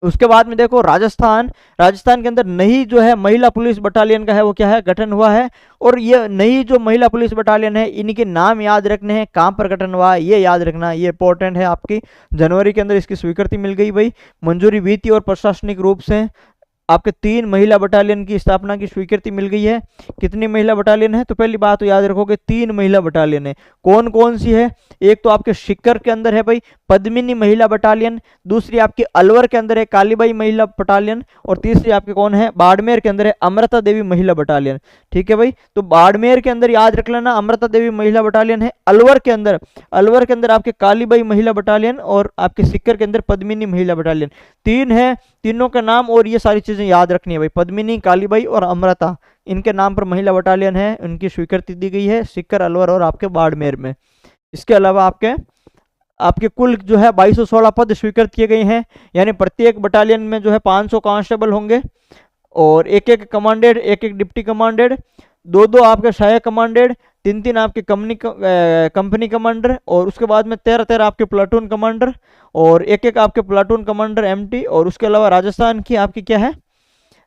उसके बाद में देखो राजस्थान के अंदर नई जो है महिला पुलिस बटालियन का है वो क्या है गठन हुआ है। और ये नई जो महिला पुलिस बटालियन है इनके नाम याद रखने हैं, कहां पर गठन हुआ है ये याद रखना, ये इंपॉर्टेंट है। आपकी जनवरी के अंदर इसकी स्वीकृति मिल गई भाई, मंजूरी वित्तीय और प्रशासनिक रूप से आपके 3 महिला बटालियन की स्थापना की स्वीकृति मिल गई है। कितनी महिला बटालियन है तो पहली बात तो याद रखोगे 3 महिला बटालियन है। कौन कौन सी है, एक तो आपके सीकर के अंदर है भाई पद्मिनी महिला बटालियन, दूसरी आपकी अलवर के अंदर है कालीबाई महिला बटालियन, और तीसरी आपके कौन है बाड़मेर के अंदर है अमृता देवी महिला बटालियन, ठीक है भाई। तो बाड़मेर के अंदर याद रख लेना अमृता देवी महिला बटालियन है। अलवर के अंदर आपके कालीबाई महिला बटालियन और आपके सीकर के अंदर पद्मिनी महिला बटालियन। 3 है, तीनों का नाम और ये सारी चीजें चीजें याद रखनी है भाई, पद्मिनी, कालीबाई और अमृता, इनके नाम पर महिला बटालियन है, उनकी स्वीकृति दी गई है सीकर, अलवर और आपके बाड़मेर में। इसके अलावा आपके आपके कुल जो है 2216 पद स्वीकृत किए गए हैं, यानी प्रत्येक बटालियन में जो है 500 कांस्टेबल होंगे और एक एक कमांडेड, एक एक डिप्टी कमांडेड, दो दो आपके सहायक कमांडेड, तीन तीन आपके कंपनी कमांडर और उसके बाद में 13 आपके प्लाटून कमांडर और एक एक आपके प्लाटून कमांडर एमटी। और उसके अलावा राजस्थान की आपकी क्या है,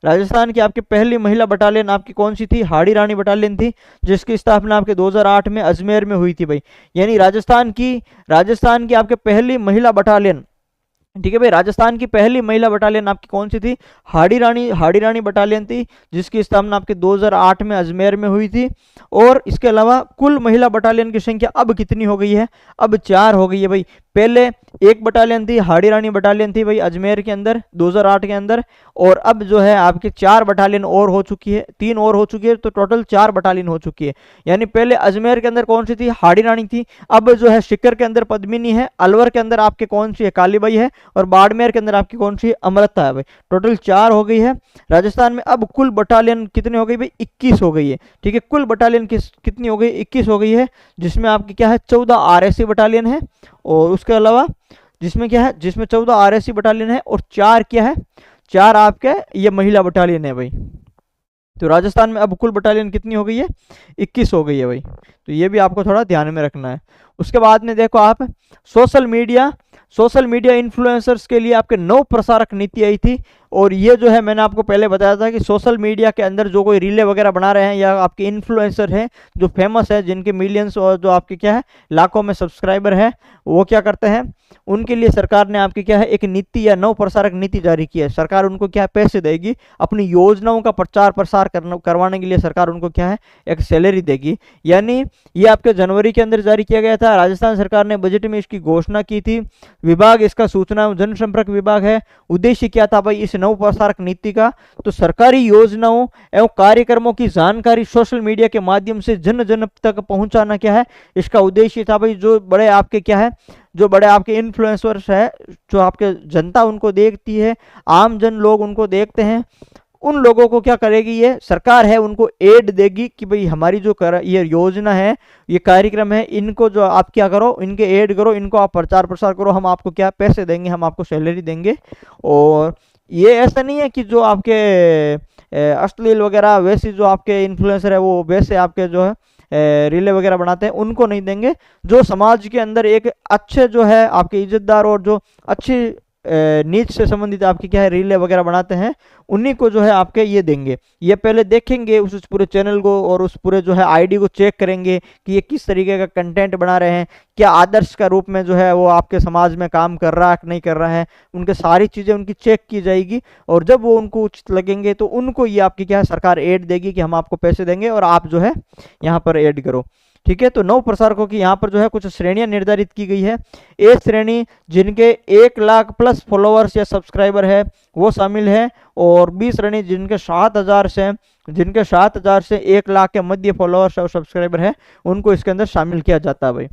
राजस्थान की आपकी पहली महिला बटालियन आपकी कौन सी थी, हाड़ी रानी बटालियन थी, जिसकी स्थापना आपके 2008 में अजमेर में हुई थी भाई। यानी राजस्थान की आपके पहली महिला बटालियन, ठीक है भाई, राजस्थान की पहली महिला बटालियन आपकी कौन सी थी, हाड़ी रानी बटालियन थी, जिसकी स्थापना आपके 2008 में अजमेर में हुई थी। और इसके अलावा कुल महिला बटालियन की संख्या अब कितनी हो गई है, अब 4 हो गई है भाई। पहले एक बटालियन थी, हाड़ी रानी बटालियन थी भाई अजमेर के अंदर 2008 के अंदर, और अब जो है आपकी 4 बटालियन और हो चुकी है, 3 और हो चुकी है, तो टोटल 4 बटालियन हो चुकी है। यानी पहले अजमेर के अंदर कौन सी थी, हाड़ी रानी थी, अब जो है सीकर के अंदर पद्मिनी है, अलवर के अंदर आपके कौन सी है, कालीबाई है, और बाड़मेर के अंदर आपकी कौन सी अमृता है भाई। टोटल 4 हो गई है राजस्थान में। अब कुल बटालियन कितने हो गई भाई, 21 हो गई है, ठीक है। कुल बटालियन कितनी हो गई, 21 हो गई है, जिसमें आपकी क्या है 14 आरएसी बटालियन है, और उसके अलावा जिसमें क्या है, जिसमें 14 आरएसी बटालियन है और 4 क्या है, 4 आपके ये महिला बटालियन है भाई। तो राजस्थान में अब कुल बटालियन कितनी हो गई है, 21 हो गई है भाई। तो ये भी आपको थोड़ा ध्यान में रखना है। उसके बाद में देखो आप सोशल मीडिया इन्फ्लुएंसर्स के लिए आपके 9 प्रसारक नीति आई थी। और ये जो है मैंने आपको पहले बताया था कि सोशल मीडिया के अंदर जो कोई रीले वगैरह बना रहे हैं या आपके इन्फ्लुएंसर हैं जो फेमस है, जिनके मिलियंस और जो आपके क्या है लाखों में सब्सक्राइबर है, वो क्या करते हैं, उनके लिए सरकार ने आपकी क्या है एक नीति या 9 प्रसारक नीति जारी की है। सरकार उनको क्या है पैसे देगी, अपनी योजनाओं का प्रचार प्रसार करवाने के लिए सरकार उनको क्या है एक सैलरी देगी। यानी ये आपके जनवरी के अंदर जारी किया गया था। राजस्थान सरकार ने बजट में इसकी घोषणा की थी। विभाग इसका सूचना एवं जनसंपर्क विभाग है। उद्देश्य क्या था भाई इस 9 प्रसारक नीति का, तो सरकारी योजनाओं एवं कार्यक्रमों की जानकारी सोशल मीडिया के माध्यम से जन जन तक पहुंचाना क्या है इसका उद्देश्य था भाई। जो बड़े आपके क्या है, जो बड़े आपके इन्फ्लुएंसर्स है, जो आपके जनता उनको देखती है, आम जन लोग उनको देखते हैं, उन लोगों को क्या करेगी ये सरकार है, उनको एड देगी कि भाई हमारी जो ये योजना है, ये कार्यक्रम है, इनको जो आप क्या करो, इनके एड करो, इनको आप प्रचार प्रसार करो, हम आपको क्या पैसे देंगे, हम आपको सैलरी देंगे। और ये ऐसा नहीं है कि जो आपके अश्लील वगैरह वैसे जो आपके इन्फ्लुएंसर है वो वैसे आपके जो है रीले वगैरह बनाते हैं, उनको नहीं देंगे। जो समाज के अंदर एक अच्छे जो है आपके इज्जतदार और जो अच्छी नीच से संबंधित आपकी क्या है रीले वगैरह बनाते हैं, उन्हीं को जो है आपके ये देंगे। ये पहले देखेंगे उस पूरे चैनल को और उस पूरे जो है आईडी को चेक करेंगे कि ये किस तरीके का कंटेंट बना रहे हैं, क्या आदर्श का रूप में जो है वो आपके समाज में काम कर रहा है कि नहीं कर रहा है, उनके सारी चीज़ें उनकी चेक की जाएगी। और जब वो उनको उचित लगेंगे तो उनको ये आपकी क्या है सरकार एड देगी कि हम आपको पैसे देंगे और आप जो है यहाँ पर एड करो, ठीक है। तो 9 प्रसारकों की यहाँ पर जो है कुछ श्रेणियां निर्धारित की गई है। ए श्रेणी जिनके 1 लाख प्लस फॉलोअर्स या सब्सक्राइबर है वो शामिल है, और बी श्रेणी जिनके 7,000 से 1 लाख के मध्य फॉलोअर्स और सब्सक्राइबर है, उनको इसके अंदर शामिल किया जाता है भाई,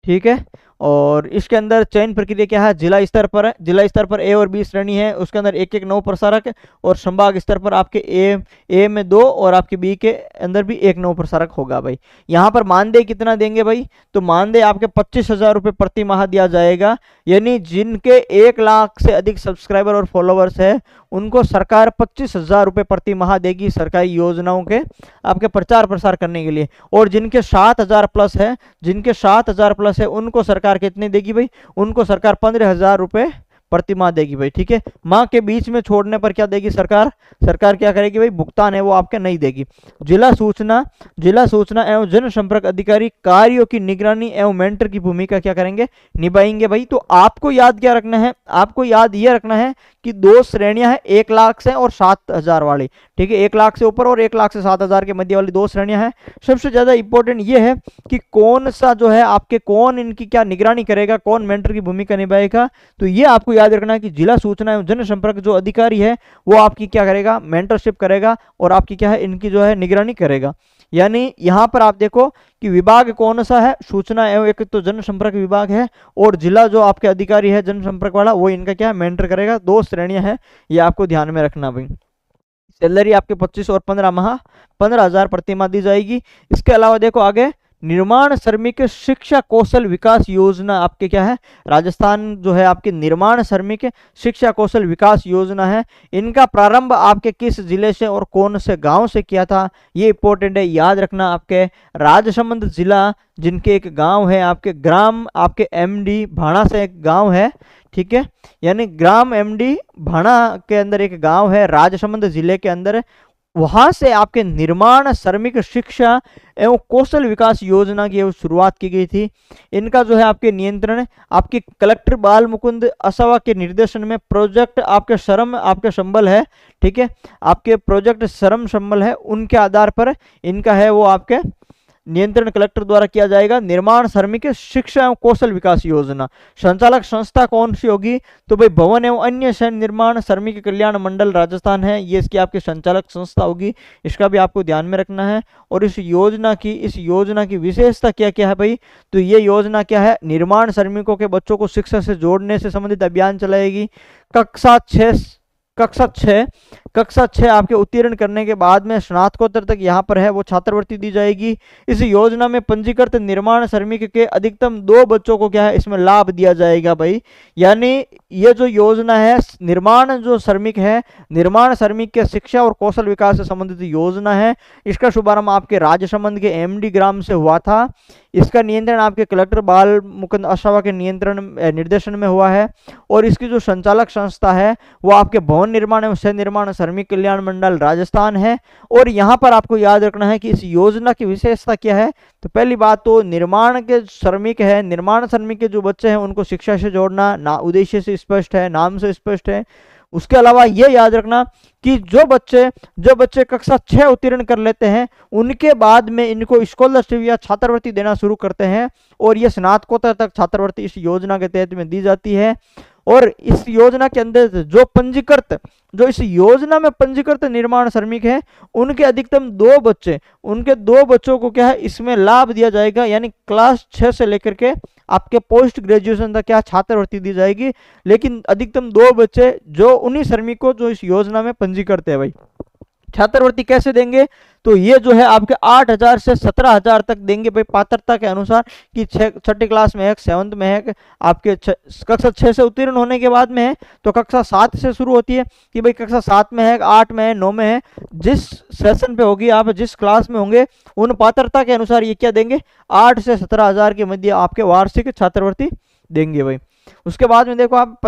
ठीक है। और इसके अंदर चयन प्रक्रिया क्या है, जिला स्तर पर है। जिला स्तर पर ए और बी श्रेणी है, उसके अंदर एक 9 प्रसारक है, और संभाग स्तर पर आपके ए में 2 और आपके बी के अंदर भी 1 9 प्रसारक होगा भाई। यहाँ पर मानदेय कितना देंगे भाई, तो मानदेय आपके 25,000 रुपये प्रति माह दिया जाएगा। यानी जिनके 1 लाख से अधिक सब्सक्राइबर और फॉलोवर्स है उनको सरकार 25,000 रुपये प्रति माह देगी सरकारी योजनाओं के आपके प्रचार प्रसार करने के लिए। और जिनके 7,000 प्लस है, उनको सरकार कितने देगी भाई, उनको सरकार 15,000 रुपये प्रति माह देगी भाई, ठीक है। माह के बीच में छोड़ने पर क्या देगी सरकार क्या करेगी भाई, भुगतान है वो आपके नहीं देगी। जिला सूचना एवं जनसंपर्क अधिकारी कार्यों की निगरानी एवं मेंटर की भूमिका क्या करेंगे, निभाएंगे भाई। तो आपको याद क्या रखना है, आपको याद ये रखना है कि 2 श्रेणियां हैं, 1 लाख से और 7,000 वाली, ठीक है। 1 लाख से ऊपर और 1 लाख से 7,000 के मध्य वाली 2 श्रेणियां हैं। सबसे ज्यादा इंपॉर्टेंट ये है कि कौन सा जो है आपके कौन इनकी क्या निगरानी करेगा, कौन मेंटर की भूमिका निभाएगा। तो ये आपको याद रखना है कि जिला सूचना एवं जनसंपर्क जो अधिकारी है वो आपकी क्या करेगा, मेंटरशिप करेगा और आपकी क्या है इनकी जो है निगरानी करेगा। यानी यहाँ पर आप देखो कि विभाग कौन सा है, सूचना एवं एक तो जनसंपर्क विभाग है, और जिला जो आपके अधिकारी है जनसंपर्क वाला वो इनका क्या मेंटर करेगा। 2 श्रेणियां हैं, ये आपको ध्यान में रखना भाई। सैलरी आपके 25 और 15 माह 15,000 प्रति माह दी जाएगी। इसके अलावा देखो आगे निर्माण श्रमिक शिक्षा कौशल विकास योजना आपके क्या है, राजस्थान जो है आपके निर्माण श्रमिक शिक्षा कौशल विकास योजना है। इनका प्रारंभ आपके किस जिले से और कौन से गांव से किया था, ये इंपॉर्टेंट है, याद रखना। आपके राजसमंद जिला जिनके एक गांव है आपके ग्राम आपके एमडी भाणा से एक गांव है, ठीक है, यानी ग्राम एमडी भाणा के अंदर एक गांव है राजसमंद जिले के अंदर, वहां से आपके निर्माण श्रमिक शिक्षा एवं कौशल विकास योजना की शुरुआत की गई थी। इनका जो है आपके नियंत्रण आपके कलेक्टर बाल मुकुंद असावा के निर्देशन में प्रोजेक्ट आपके श्रम आपके संबल है, ठीक है, आपके प्रोजेक्ट श्रम संबल है, उनके आधार पर इनका है वो आपके नियंत्रण कलेक्टर द्वारा किया जाएगा। निर्माण श्रमिक शिक्षा एवं कौशल विकास योजना संचालक संस्था कौन सी होगी, तो भाई भवन एवं अन्य शहर निर्माण श्रमिक कल्याण मंडल राजस्थान है, ये इसकी आपकी संचालक संस्था होगी, इसका भी आपको ध्यान में रखना है। और इस योजना की विशेषता क्या क्या है भाई, तो ये योजना क्या है, निर्माण श्रमिकों के बच्चों को शिक्षा से जोड़ने से संबंधित अभियान चलाएगी। कक्षा 6 आपके उत्तीर्ण करने के बाद में स्नातकोत्तर तक यहाँ पर है वो छात्रवृत्ति दी जाएगी। इस योजना में पंजीकृत निर्माण श्रमिक के अधिकतम 2 बच्चों को क्या है इसमें लाभ दिया जाएगा भाई। यानी ये जो योजना है निर्माण जो श्रमिक है, निर्माण श्रमिक के शिक्षा और कौशल विकास से संबंधित योजना है। इसका शुभारंभ आपके राजसमंद के एमडी ग्राम से हुआ था। इसका नियंत्रण आपके कलेक्टर बाल मुकुंद असावा के निर्देशन में हुआ है। और इसकी जो संचालक संस्था है वो आपके भवन निर्माण एवं शहर निर्माण श्रमिक कल्याण मंडल राजस्थान है। और यहाँ पर आपको याद रखना है कि इस योजना की विशेषता क्या है, तो पहली बात तो निर्माण के श्रमिक है, निर्माण श्रमिक के जो बच्चे हैं उनको शिक्षा से जोड़ना ना उद्देश्य से स्पष्ट है, नाम से स्पष्ट है। उसके अलावा ये याद रखना कि जो बच्चे कक्षा 6 उत्तीर्ण कर लेते हैं उनके बाद में इनको स्कॉलरशिप या छात्रवृत्ति देना शुरू करते हैं, और ये स्नातकोत्तर तक छात्रवृत्ति इस योजना के तहत में दी जाती है। और इस योजना के अंदर जो इस योजना में पंजीकृत निर्माण श्रमिक है उनके अधिकतम 2 बच्चों को क्या है इसमें लाभ दिया जाएगा। यानी क्लास 6 से लेकर के आपके पोस्ट ग्रेजुएशन तक क्या छात्रवृत्ति दी जाएगी, लेकिन अधिकतम 2 बच्चे जो उन्हीं श्रमिकों जो इस योजना में पंजीकृत है भाई। छात्रवृत्ति कैसे देंगे, तो ये जो है आपके 8,000 से 17,000 तक देंगे भाई, पात्रता के अनुसार कि 6ठी क्लास में है, 7th में है, आपके कक्षा 6 से उत्तीर्ण होने के बाद में है, तो कक्षा 7 से शुरू होती है कि भाई कक्षा 7 में है, 8 में है, 9 में है, जिस सेशन पे होगी आप जिस क्लास में होंगे उन पात्रता के अनुसार ये क्या देंगे 8 से 17,000 के मध्य आपके वार्षिक छात्रवृत्ति देंगे भाई। उसके बाद में देखो आप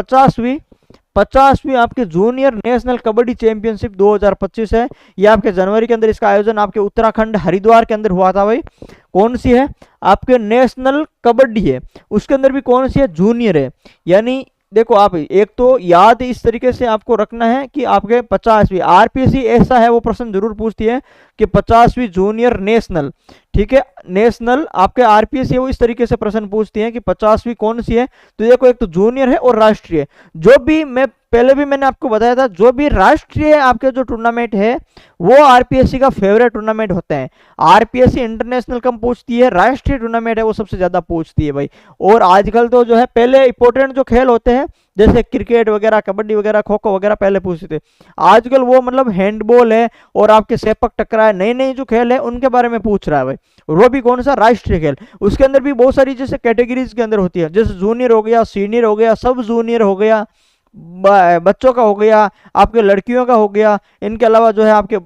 50वीं आपके जूनियर नेशनल कबड्डी चैंपियनशिप 2025 है। ये आपके जनवरी के अंदर इसका आयोजन आपके उत्तराखंड हरिद्वार के अंदर हुआ था भाई। कौन सी है, आपके नेशनल कबड्डी है, उसके अंदर भी कौन सी है, जूनियर है। यानी देखो आप एक तो याद इस तरीके से आपको रखना है कि आपके 50वीं आरपीएससी ऐसा है वो प्रश्न जरूर पूछती है कि 50वीं जूनियर नेशनल, ठीक है, नेशनल आपके आरपीएससी वो इस तरीके से प्रश्न पूछती है कि 50वीं कौन सी है। तो देखो एक तो जूनियर है और राष्ट्रीय, जो भी मैं पहले भी मैंने आपको बताया था, जो भी राष्ट्रीय आपके जो टूर्नामेंट है वो आरपीएससी का फेवरेट टूर्नामेंट होता है। आरपीएससी इंटरनेशनल कम पूछती है, राष्ट्रीय टूर्नामेंट है वो सबसे ज्यादा पूछती है भाई। और आजकल तो जो है पहले इंपॉर्टेंट जो खेल होते हैं जैसे क्रिकेट वगैरह, कबड्डी वगैरह, खो खो वगैरह पहले पूछते थे, आजकल वो मतलब हैंडबॉल है और आपके सेपक टकरा है, नई नई जो खेल है उनके बारे में पूछ रहा है भाई। वो भी कौन सा, राष्ट्रीय खेल। उसके अंदर भी बहुत सारी जैसे कैटेगरीज के अंदर होती है, जैसे जूनियर हो गया, सीनियर हो गया, सब जूनियर हो गया, बच्चों का हो गया, आपके लड़कियों का हो गया, इनके अलावा जो है आपके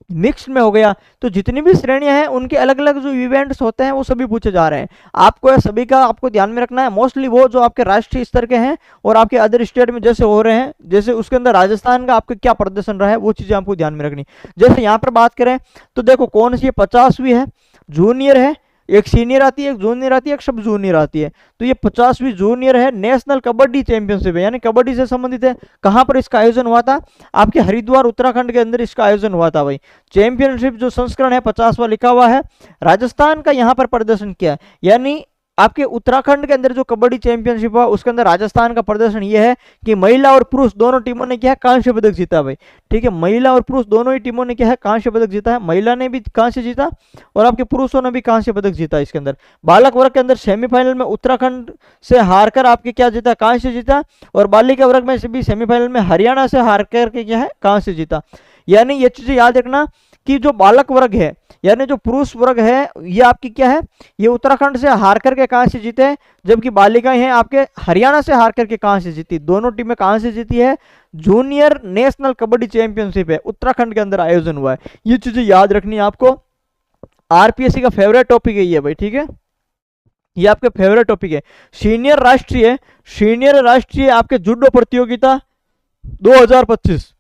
मिक्स में हो गया। तो जितनी भी श्रेणियां हैं उनके अलग अलग जो इवेंट्स होते हैं वो सभी पूछे जा रहे हैं। आपको सभी का आपको ध्यान में रखना है, मोस्टली वो जो आपके राष्ट्रीय स्तर के हैं और आपके अदर स्टेट में जैसे हो रहे हैं, जैसे उसके अंदर राजस्थान का आपका क्या प्रदर्शन रहा है वो चीजें आपको ध्यान में रखनी। जैसे यहाँ पर बात करें तो देखो कौन सी 50वीं है, जूनियर है, एक सीनियर आती है, एक जूनियर आती है, एक सब जूनियर आती है। तो ये 50वीं जूनियर है, नेशनल कबड्डी चैंपियनशिप है, यानी कबड्डी से संबंधित है। कहां पर इसका आयोजन हुआ था, आपके हरिद्वार उत्तराखंड के अंदर इसका आयोजन हुआ था भाई। चैंपियनशिप जो संस्करण है 50वां लिखा हुआ है, राजस्थान का यहां पर प्रदर्शन किया, यानी आपके उत्तराखंड के अंदर जो कबड्डी चैंपियनशिप हुआ उसके अंदर राजस्थान का प्रदर्शन ये है कि महिला और पुरुष दोनों टीमों ने क्या है, कांस्य पदक जीता भाई। ठीक है, महिला और पुरुष दोनों ही टीमों ने क्या है, कांस्य पदक जीता है। महिला ने भी कांस्य जीता और आपके पुरुषों ने भी कांस्य पदक जीता। इसके अंदर बालक वर्ग के अंदर सेमीफाइनल में उत्तराखंड से हारकर आपके क्या जीता, कांस्य जीता। और बालिका वर्ग में भी सेमीफाइनल में हरियाणा से हार करके क्या है, कांस्य जीता। यानी ये चीजें याद रखना कि जो बालक वर्ग है यानी जो पुरुष वर्ग है ये आपकी क्या है, ये उत्तराखंड से हार करके कांस्य जीते हैं, जबकि बालिकाएं हैं आपके हरियाणा से हार करके कांस्य जीती। दोनों टीमें कांस्य जीती है। जूनियर नेशनल कबड्डी चैंपियनशिप है उत्तराखंड के अंदर आयोजन हुआ है। ये चीजें याद रखनी है आपको। आरपीएससी का फेवरेट टॉपिक है ये भाई। ठीक है, ये आपके फेवरेट टॉपिक है। सीनियर राष्ट्रीय आपके जूडो प्रतियोगिता 2025,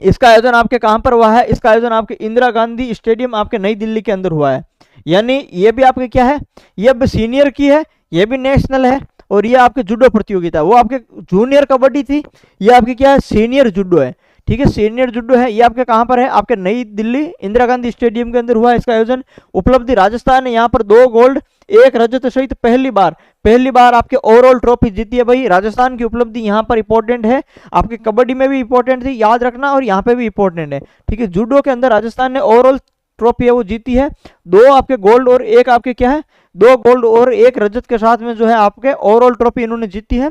इसका आयोजन आपके कहां पर हुआ है, इसका आयोजन आपके इंदिरा गांधी स्टेडियम आपके नई दिल्ली के अंदर हुआ है। यानी ये भी आपके क्या है, ये भी सीनियर की है, ये भी नेशनल है। और ये आपके जूडो प्रतियोगिता, वो आपके जूनियर कबड्डी थी, ये आपकी क्या है, सीनियर जूडो है। ठीक है, सीनियर जूडो है। ये आपके कहां पर है, आपके नई दिल्ली इंदिरा गांधी स्टेडियम के अंदर हुआ है इसका आयोजन। उपलब्धि राजस्थान ने यहाँ पर 2 गोल्ड 1 रजत सहित पहली बार आपके ओवरऑल ट्रॉफी जीती है भाई। राजस्थान की उपलब्धि यहाँ पर इंपॉर्टेंट है, आपके कबड्डी में भी इंपॉर्टेंट थी, याद रखना, और यहाँ पे भी इंपॉर्टेंट है। ठीक है, जूडो के अंदर राजस्थान ने ओवरऑल ट्रॉफी है वो जीती है। 2 आपके गोल्ड और 1 आपके क्या है, 2 गोल्ड और 1 रजत के साथ में जो है आपके ओवरऑल ट्रॉफी इन्होंने जीती है।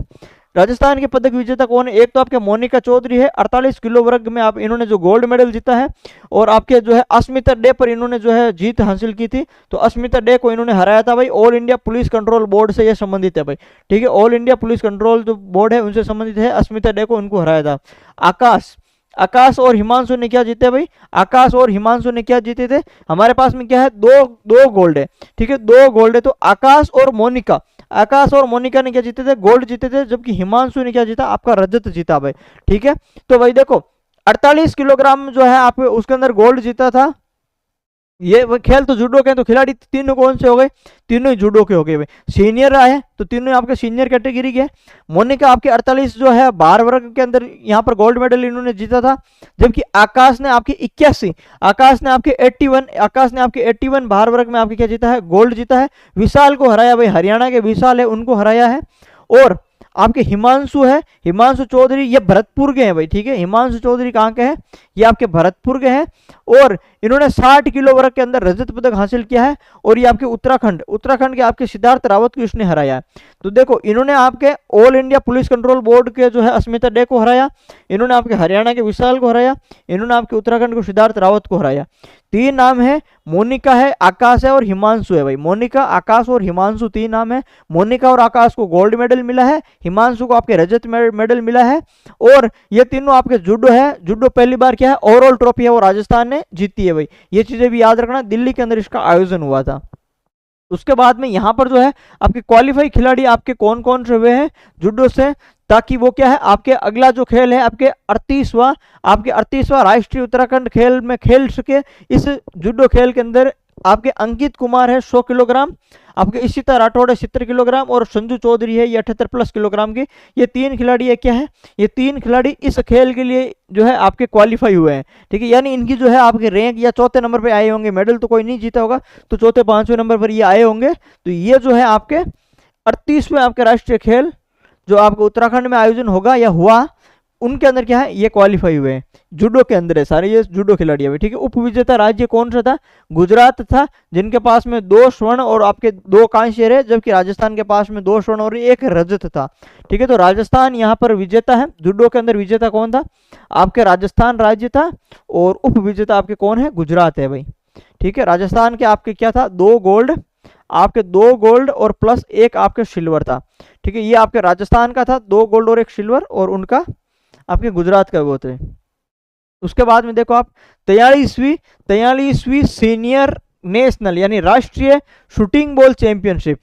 राजस्थान के पदक विजेता कौन है, एक तो आपके मोनिका चौधरी है, 48 किलो वर्ग में आप इन्होंने जो गोल्ड मेडल जीता है। और आपके जो है अस्मिता डे पर इन्होंने जो है जीत हासिल की थी, तो अस्मिता डे को इन्होंने हराया था भाई। All India police control board से ये संबंधित है भाई। ठीक है, ऑल इंडिया पुलिस कंट्रोल जो बोर्ड है उनसे संबंधित है, अस्मिता डे को उनको हराया था। आकाश और हिमांशु ने क्या जीते भाई, आकाश और हिमांशु ने क्या जीते थे, हमारे पास में क्या है, दो गोल्ड है। ठीक है, 2 गोल्ड है। तो आकाश और मोनिका ने क्या जीते थे, गोल्ड जीते थे, जबकि हिमांशु ने क्या जीता, आपका रजत जीता भाई। ठीक है, तो भाई देखो 48 किलोग्राम जो है आप उसके अंदर गोल्ड जीता था। ये खेल तो जूडो के, तो खिलाड़ी तीनों कौन से हो गए, तीनों ही जूडो के हो गए भाई। सीनियर आए तो तीनों आपके सीनियर कैटेगरी के। मोनिका आपके 48 जो है बार वर्ग के अंदर यहाँ पर गोल्ड मेडल इन्होंने जीता था, जबकि आकाश ने आपके 81, आकाश ने आपके 81 बार वर्ग में आपके क्या जीता है, गोल्ड जीता है। विशाल को हराया भाई, हरियाणा के विशाल है उनको हराया है। और आपके हिमांशु है, हिमांशु चौधरी, ये भरतपुर के हैं भाई। ठीक है, हिमांशु चौधरी कहाँ के हैं, ये आपके भरतपुर के हैं। और इन्होंने 60 किलो वर्ग के अंदर रजत पदक हासिल किया है। और ये आपके उत्तराखंड के आपके सिद्धार्थ रावत को इसने हराया है। तो देखो इन्होंने आपके all India police control board के जो है अस्मिता डे को हराया, इन्होंने आपके हरियाणा के विशाल को हराया, इन्होंने आपके उत्तराखंड को सिद्धार्थ रावत को हराया। 3 नाम है, मोनिका है, आकाश है और हिमांशु है भाई। मोनिका, आकाश और हिमांशु 3 नाम है। मोनिका और आकाश को गोल्ड मेडल मिला है, हिमांशु को आपके रजत मेडल मिला है। और ये तीनों आपके जूडो है, जूडो पहली बार क्या है, ओवरऑल ट्रॉफी है वो राजस्थान ने जीती है भाई। ये चीजें भी याद रखना, दिल्ली के अंदर इसका आयोजन हुआ था। उसके बाद में यहाँ पर जो है आपके क्वालिफाई खिलाड़ी आपके कौन कौन से हुए हैं जूडो से, ताकि वो क्या है आपके अगला जो खेल है आपके 38वां राष्ट्रीय उत्तराखंड खेल में खेल सके। इस जूडो खेल के अंदर आपके अंकित कुमार है 100 किलोग्राम, आपके इशिता राठौड़ है 70 किलोग्राम और संजू चौधरी है ये 78+ किलोग्राम की। ये 3 खिलाड़ी है क्या है, ये 3 खिलाड़ी इस खेल के लिए जो है आपके क्वालिफाई हुए हैं। ठीक है, यानी इनकी जो है आपके रैंक या चौथे नंबर पे आए होंगे, मेडल तो कोई नहीं जीता होगा, तो चौथे 5वें नंबर पर ये आए होंगे। तो ये जो है आपके 38वें आपके राष्ट्रीय खेल जो आपको उत्तराखंड में आयोजन होगा या हुआ, उनके अंदर क्या है ये क्वालिफाई हुए हैं। जूडो के अंदर है सारे ये जूडो खिलाड़ी है। ठीक है, उप विजेता राज्य कौन सा था, गुजरात था, जिनके पास में 2 स्वर्ण और आपके 2 कांस्य रहे, जबकि राजस्थान के पास में 2 स्वर्ण और 1 रजत था। ठीक है, तो राजस्थान यहाँ पर विजेता है। जूडो के अंदर विजेता कौन था, आपके राजस्थान राज्य था, और उप विजेता आपके कौन है, गुजरात है भाई। ठीक है, राजस्थान के आपके क्या था, 2 गोल्ड, आपके 2 गोल्ड और प्लस 1 आपके सिल्वर था। ठीक है, ये आपके राजस्थान का था, 2 गोल्ड और 1 सिल्वर, और उनका आपके गुजरात का वो थे। उसके बाद में देखो आप 43वीं सीनियर नेशनल यानी राष्ट्रीय शूटिंग बॉल चैंपियनशिप।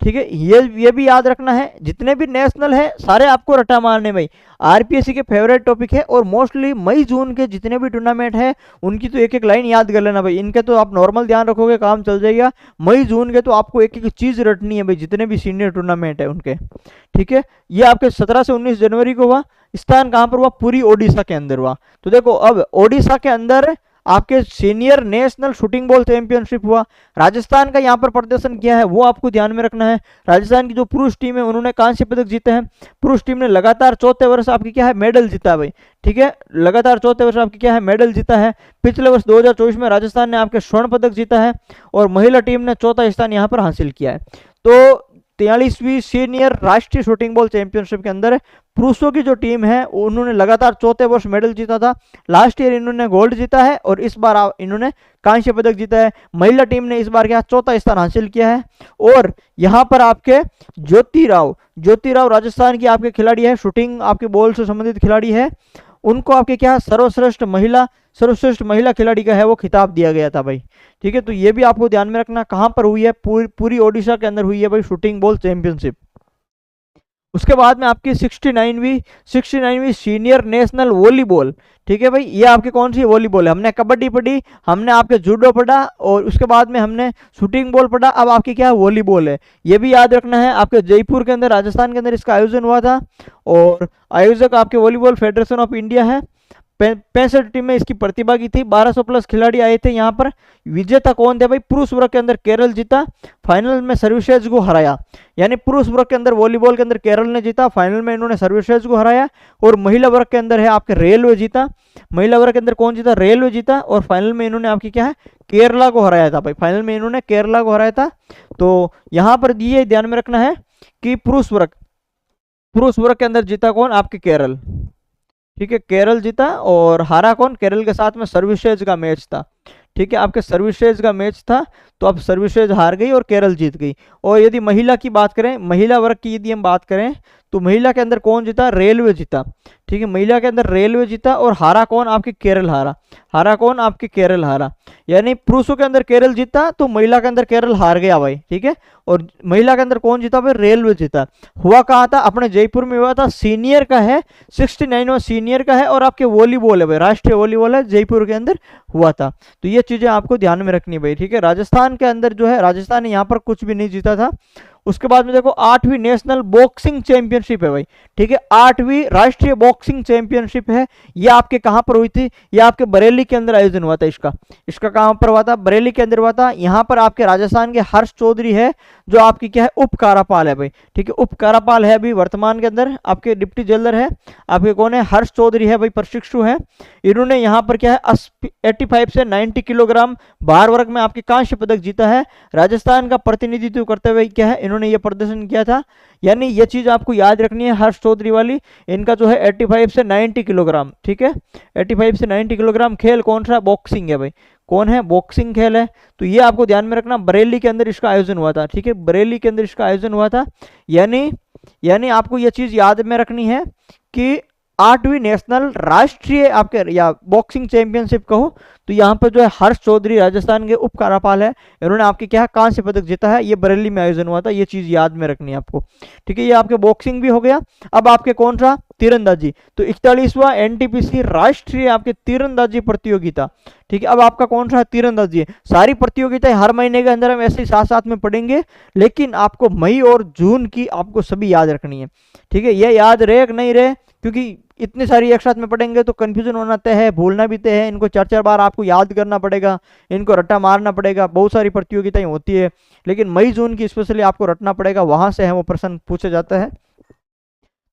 ठीक है, ये भी याद रखना है, जितने भी नेशनल है सारे आपको रटा मारने भाई। आरपीएससी के फेवरेट टॉपिक है, और मोस्टली मई जून के जितने भी टूर्नामेंट है उनकी तो एक एक लाइन याद कर लेना भाई। इनके तो आप नॉर्मल ध्यान रखोगे काम चल जाएगा, मई जून के तो आपको एक एक चीज रटनी है भाई, जितने भी सीनियर टूर्नामेंट है उनके। ठीक है, ये आपके 17 से 19 जनवरी को हुआ। स्थान कहां पर हुआ, पूरी ओडिशा के अंदर हुआ। तो देखो अब ओडिशा के अंदर आपके senior national shooting ball championship हुआ, राजस्थान का यहाँ पर प्रदर्शन किया है वो आपको ध्यान में रखना है। राजस्थान की जो पुरुष टीम है उन्होंने कांस्य पदक जीते हैं। पुरुष टीम ने लगातार चौथे वर्ष आपकी क्या है मेडल जीता है भाई, ठीक है, लगातार चौथे वर्ष आपकी क्या है मेडल जीता है। पिछले वर्ष 2024 में राजस्थान ने आपके स्वर्ण पदक जीता है और महिला टीम ने चौथा स्थान यहाँ पर हासिल किया है। तो 43वीं सीनियर राष्ट्रीय शूटिंग बॉल चैंपियनशिप के अंदर पुरुषों की जो टीम है उन्होंने लगातार चौथे वर्ष मेडल जीता था। लास्ट ईयर इन्होंने गोल्ड जीता है और इस बार इन्होंने कांस्य पदक जीता है। महिला टीम ने इस बार क्या चौथा स्थान हासिल किया है। और यहाँ पर आपके ज्योति राव राजस्थान की आपके खिलाड़ी है, शूटिंग आपके बॉल से संबंधित खिलाड़ी है, उनको आपके क्या सर्वश्रेष्ठ महिला खिलाड़ी का है वो खिताब दिया गया था भाई, ठीक है। तो ये भी आपको ध्यान में रखना, कहां पर हुई है, पूरी ओडिशा के अंदर हुई है भाई शूटिंग बॉल चैंपियनशिप। उसके बाद में आपकी 69वीं सीनियर नेशनल वॉलीबॉल, ठीक है भाई, ये आपके कौन सी वॉलीबॉल है, हमने कबड्डी पढ़ी, हमने आपके जूडो पढ़ा और उसके बाद में हमने शूटिंग बॉल पढ़ा, अब आपकी क्या वॉलीबॉल है, ये भी याद रखना है। आपके जयपुर के अंदर राजस्थान के अंदर इसका आयोजन हुआ था और आयोजक आपके वॉलीबॉल फेडरेशन ऑफ इंडिया है। 65 टीमें इसकी प्रतिभागी थी, 1200 प्लस खिलाड़ी आए थे यहाँ पर। विजेता कौन थे भाई, पुरुष वर्ग के अंदर केरल जीता, फाइनल में सर्विसेज को हराया, यानी पुरुष वर्ग के अंदर वॉलीबॉल के अंदर केरल ने जीता, फाइनल में इन्होंने सर्विसेज को हराया। और महिला वर्ग के अंदर है आपके रेलवे जीता, महिला वर्ग के अंदर कौन जीता, रेलवे जीता और फाइनल में इन्होंने आपकी क्या है केरला को हराया था भाई, फाइनल में इन्होंने केरला को हराया था। तो यहाँ पर ये ध्यान में रखना है कि पुरुष वर्ग के अंदर जीता कौन, आपके केरल, ठीक है, केरल जीता और हारा कौन, केरल के साथ में सर्विसेज का मैच था, ठीक है, आपके सर्विसेज का मैच था तो अब सर्विसेज हार गई और केरल जीत गई। और यदि महिला की बात करें, महिला वर्ग की यदि हम बात करें तो महिला के अंदर कौन जीता, रेलवे जीता, ठीक है, महिला के अंदर रेलवे जीता और हारा कौन, आपके केरल हारा कौन, आपके केरल हारा, यानी पुरुषों के अंदर केरल जीता तो महिला के अंदर केरल हार गया भाई, ठीक है, और महिला के अंदर कौन जीता भाई, रेलवे जीता। हुआ कहाँ था, अपने जयपुर में हुआ था, सीनियर का है, 69वां सीनियर का है और आपके वॉलीबॉल है भाई, राष्ट्रीय वॉलीबॉल है, जयपुर के अंदर हुआ था। तो ये चीजें आपको ध्यान में रखनी भाई, ठीक है। राजस्थान के अंदर जो है, राजस्थान ने यहाँ पर कुछ भी नहीं जीता था। उसके बाद में देखो 8वीं नेशनल बॉक्सिंग चैंपियनशिप है भाई, ठीक है, 8वीं राष्ट्रीय बॉक्सिंग चैंपियनशिप है। ये आपके कहां पर हुई थी, ये आपके बरेली के अंदर आयोजन हुआ था। इसका कहां पर हुआ था, बरेली के अंदर हुआ था। यहां पर आपके राजस्थान के हर्ष चौधरी है जो आपकी क्या है उप कारापाल है भाई, ठीक है, उप कारापाल है अभी वर्तमान के अंदर, आपके डिप्टी जेलर है आपके कौन है, हर्ष चौधरी है भाई, प्रशिक्षु है। इन्होंने यहाँ पर क्या है 85 से 90 किलोग्राम भार वर्ग में आपके कांस्य पदक जीता है। राजस्थान का प्रतिनिधित्व करते हुए क्या है इन्होंने ये प्रदर्शन किया था, यानी ये चीज आपको याद रखनी है हर्ष चौधरी वाली। इनका जो है 85 से 90 किलोग्राम, ठीक है, 85 से 90 किलोग्राम। खेल कौन सा, बॉक्सिंग है भाई, कौन है, बॉक्सिंग खेल है। तो ये आपको ध्यान में रखना, बरेली के अंदर इसका आयोजन हुआ था, ठीक है, बरेली के अंदर इसका आयोजन हुआ था। यानी आपको ये चीज याद में रखनी है कि 8वीं नेशनल राष्ट्रीय आपके या बॉक्सिंग चैंपियनशिप कहो तो यहाँ पर जो है हर्ष चौधरी राजस्थान के उप कारापाल है, इन्होंने आपके क्या कांस्य पदक जीता है। ये बरेली में आयोजन हुआ था, ये चीज याद में रखनी है आपको, ठीक है। ये आपके बॉक्सिंग भी हो गया। अब आपके कौन सा, तीरंदाजी, तो 41वां एनटीपीसी राष्ट्रीय आपके तीरंदाजी प्रतियोगिता, ठीक है। अब आपका कौन सा तीरंदाजी है, सारी प्रतियोगिताएं हर महीने के अंदर हम ऐसे ही साथ साथ में पढ़ेंगे, लेकिन आपको मई और जून की आपको सभी याद रखनी है, ठीक है। ये याद रहे कि नहीं रहे, क्योंकि इतनी सारी एक साथ में पढ़ेंगे तो कंफ्यूजन होना तय है, भूलना भी तय है। इनको 4-4 बार आपको याद करना पड़ेगा, इनको रट्टा मारना पड़ेगा। बहुत सारी प्रतियोगिताएं होती है, लेकिन मई जून की स्पेशली आपको रटना पड़ेगा, वहां से है वो प्रश्न पूछा जाता है।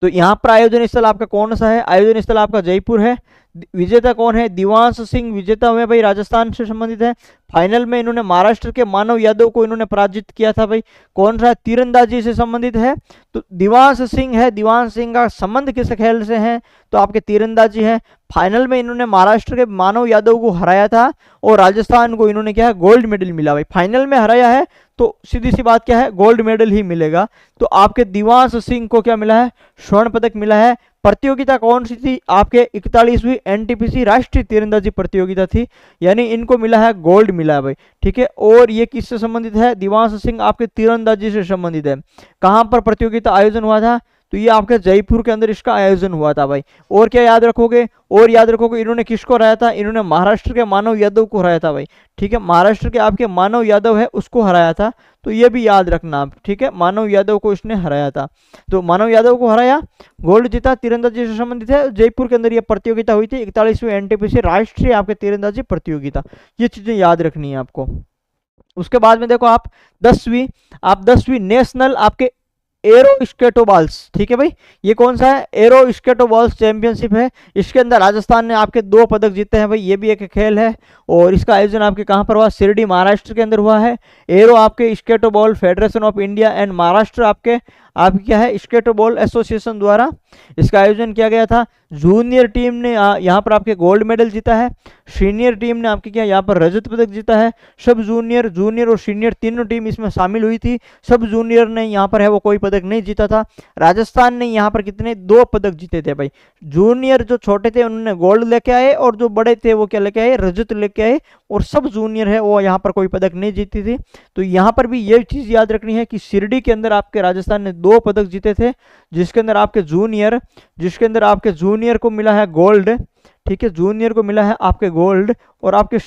तो यहाँ पर आयोजन स्थल आपका कौन सा है, आयोजन स्थल आपका जयपुर है। विजेता कौन है, दिवांश सिंह विजेता हुए भाई, राजस्थान से संबंधित है। फाइनल में इन्होंने महाराष्ट्र के मानव यादव को इन्होंने पराजित किया था भाई। कौन सा, तीरंदाजी से संबंधित है तो दिवांश सिंह है। दिवांश सिंह का संबंध किस खेल से है तो आपके तीरंदाजी है। फाइनल में इन्होंने महाराष्ट्र के मानव यादव को हराया था और राजस्थान को इन्होंने क्या है गोल्ड मेडल मिला भाई। फाइनल में हराया है तो सीधी सी बात क्या है, गोल्ड मेडल ही मिलेगा। तो आपके दिवांश सिंह को क्या मिला है, स्वर्ण पदक मिला है। प्रतियोगिता कौन सी थी, आपके 41वीं एनटीपीसी राष्ट्रीय तीरंदाजी प्रतियोगिता थी, यानी इनको मिला है गोल्ड मिला है भाई, ठीक है। और ये किससे संबंधित है, दिवांश सिंह आपके तीरंदाजी से संबंधित है। कहां पर प्रतियोगिता आयोजन हुआ था तो ये आपके जयपुर के अंदर इसका आयोजन हुआ था भाई। और क्या याद रखोगे, और याद रखोगे इन्होंने किसको हराया था, इन्होंने महाराष्ट्र के मानव यादव को हराया था भाई। ठीक है, महाराष्ट्र के आपके मानव यादव है उसको हराया था, तो ये भी याद रखना आप। ठीक है, मानव यादव को इसने हराया था, तो मानव यादव को हराया, गोल्ड जीता, तीरंदाजी से संबंधित है। जयपुर के अंदर ये प्रतियोगिता हुई थी, 41वीं एनटीपीसी राष्ट्रीय आपके तीरंदाजी प्रतियोगिता। ये चीजें याद रखनी है आपको। उसके बाद में देखो आप 10वीं नेशनल आपके एरो स्केटोबॉल्स। ठीक है भाई, ये कौन सा है, एरो स्केटोबॉल्स चैंपियनशिप है। इसके अंदर राजस्थान ने आपके 2 पदक जीते हैं भाई। ये भी एक खेल है, और इसका आयोजन आपके कहाँ पर हुआ, शिरडी महाराष्ट्र के अंदर हुआ है। एरो आपके स्केटोबॉल federation of India and Maharashtra आपके क्या है, स्केटबॉल एसोसिएशन द्वारा इसका आयोजन किया गया था। जूनियर टीम ने यहाँ पर आपके गोल्ड मेडल जीता है, सीनियर टीम ने आपके क्या यहाँ पर रजत पदक जीता है। सब जूनियर और सीनियर तीनों टीम इसमें शामिल हुई थी। सब जूनियर ने यहाँ पर है वो कोई पदक नहीं जीता था। राजस्थान ने यहाँ पर कितने 2 पदक जीते थे भाई। जूनियर जो छोटे थे उन्होंने गोल्ड लेके आए, और जो बड़े थे वो क्या लेके आए, रजत लेके आए। और सब जूनियर है वो यहाँ पर कोई पदक नहीं जीती थी। तो यहाँ पर भी ये चीज याद रखनी है कि शिरडी के अंदर आपके राजस्थान ने 2 पदक जीते थे, जिसके अंदर आपके जूनियर को मिला है गोल्ड। ठीक है, जूनियर को मिला है आपके गोल्ड, और आपके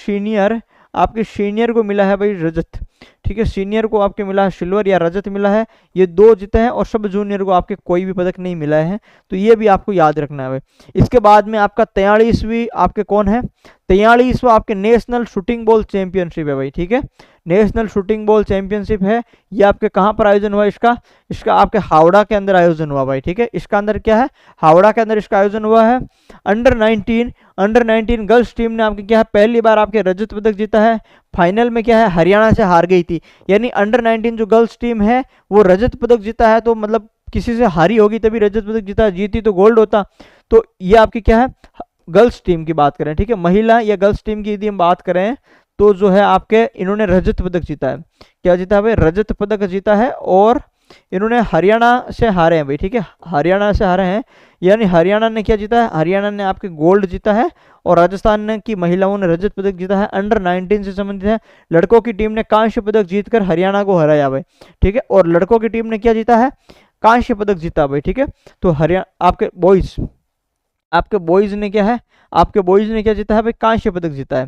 सीनियर को मिला है भाई रजत। ठीक है, सीनियर को आपके मिला है सिल्वर या रजत मिला है, ये 2 जीते हैं, और सब जूनियर को आपके कोई भी पदक नहीं मिला है। तो ये भी आपको याद रखना है भाई। इसके बाद में आपका 43वीं आपके कौन है, 43वां आपके नेशनल शूटिंग बॉल चैंपियनशिप है भाई। ठीक है, नेशनल शूटिंग बॉल चैंपियनशिप है, ये आपके कहाँ पर आयोजन हुआ, इसका आपके हावड़ा के अंदर आयोजन हुआ भाई। ठीक है, इसका अंदर क्या है, हावड़ा के अंदर इसका आयोजन हुआ है। अंडर 19 गर्ल्स टीम ने आपके क्या है पहली बार आपके रजत पदक जीता है। फाइनल में क्या है, हरियाणा से हार गई थी, यानी अंडर 19 जो गर्ल्स टीम है वो रजत पदक जीता है। तो मतलब किसी से हारी होगी तभी रजत पदक जीता, जीती तो गोल्ड होता। तो ये आपकी क्या है, गर्ल्स टीम की बात करें, ठीक है, महिला या गर्ल्स टीम की यदि हम बात करें तो जो है आपके इन्होंने रजत पदक जीता है। क्या जीता है भाई, रजत पदक जीता है, और इन्होंने हरियाणा से हारे हैं भाई। ठीक है, हरियाणा से हारे हैं, यानी हरियाणा ने क्या जीता है, हरियाणा ने आपके गोल्ड जीता है, और राजस्थान ने की महिलाओं ने रजत पदक जीता है। अंडर 19 से संबंधित है। लड़कों की टीम ने कांस्य पदक जीतकर हरियाणा को हराया भाई। ठीक है, और लड़कों की टीम ने क्या जीता है, कांस्य पदक जीता भाई। ठीक है, तो हरियाणा आपके बॉयज ने क्या है, आपके बॉयज ने क्या जीता है भाई, कांस्य पदक जीता है।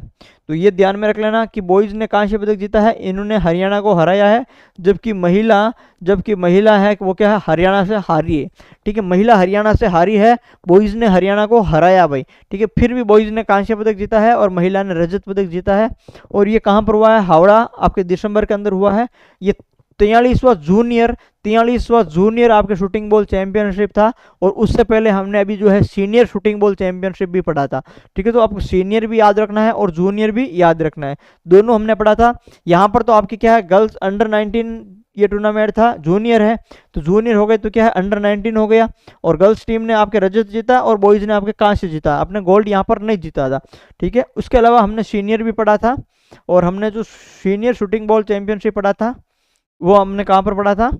तो ये ध्यान में रख लेना कि बॉयज ने कांस्य पदक जीता है, इन्होंने हरियाणा को हराया है। जबकि महिला है वो क्या है, हरियाणा से हारी है। ठीक है, महिला हरियाणा से हारी है, बॉयज ने हरियाणा को हराया भाई। ठीक है, फिर भी बॉयज ने कांस्य पदक जीता है और महिला ने रजत पदक जीता है। और ये कहाँ पर हुआ है, हावड़ा आपके दिसंबर के अंदर हुआ है। ये 43वां जूनियर आपके शूटिंग बॉल चैंपियनशिप था, और उससे पहले हमने अभी जो है सीनियर शूटिंग बॉल चैंपियनशिप भी पढ़ा था। ठीक है, तो आपको सीनियर भी याद रखना है और जूनियर भी याद रखना है, दोनों हमने पढ़ा था। यहाँ पर तो आपकी क्या है, गर्ल्स अंडर 19 ये टूर्नामेंट था, जूनियर है तो जूनियर हो गए, तो क्या है अंडर 19 हो गया। और गर्ल्स टीम ने आपके रजत जीता और बॉयज ने आपके कांस्य जीता, आपने गोल्ड यहाँ पर नहीं जीता था। ठीक है, उसके अलावा हमने सीनियर भी पढ़ा था, और हमने जो सीनियर शूटिंग बॉल चैंपियनशिप पढ़ा था वो हमने कहाँ पर पढ़ा था,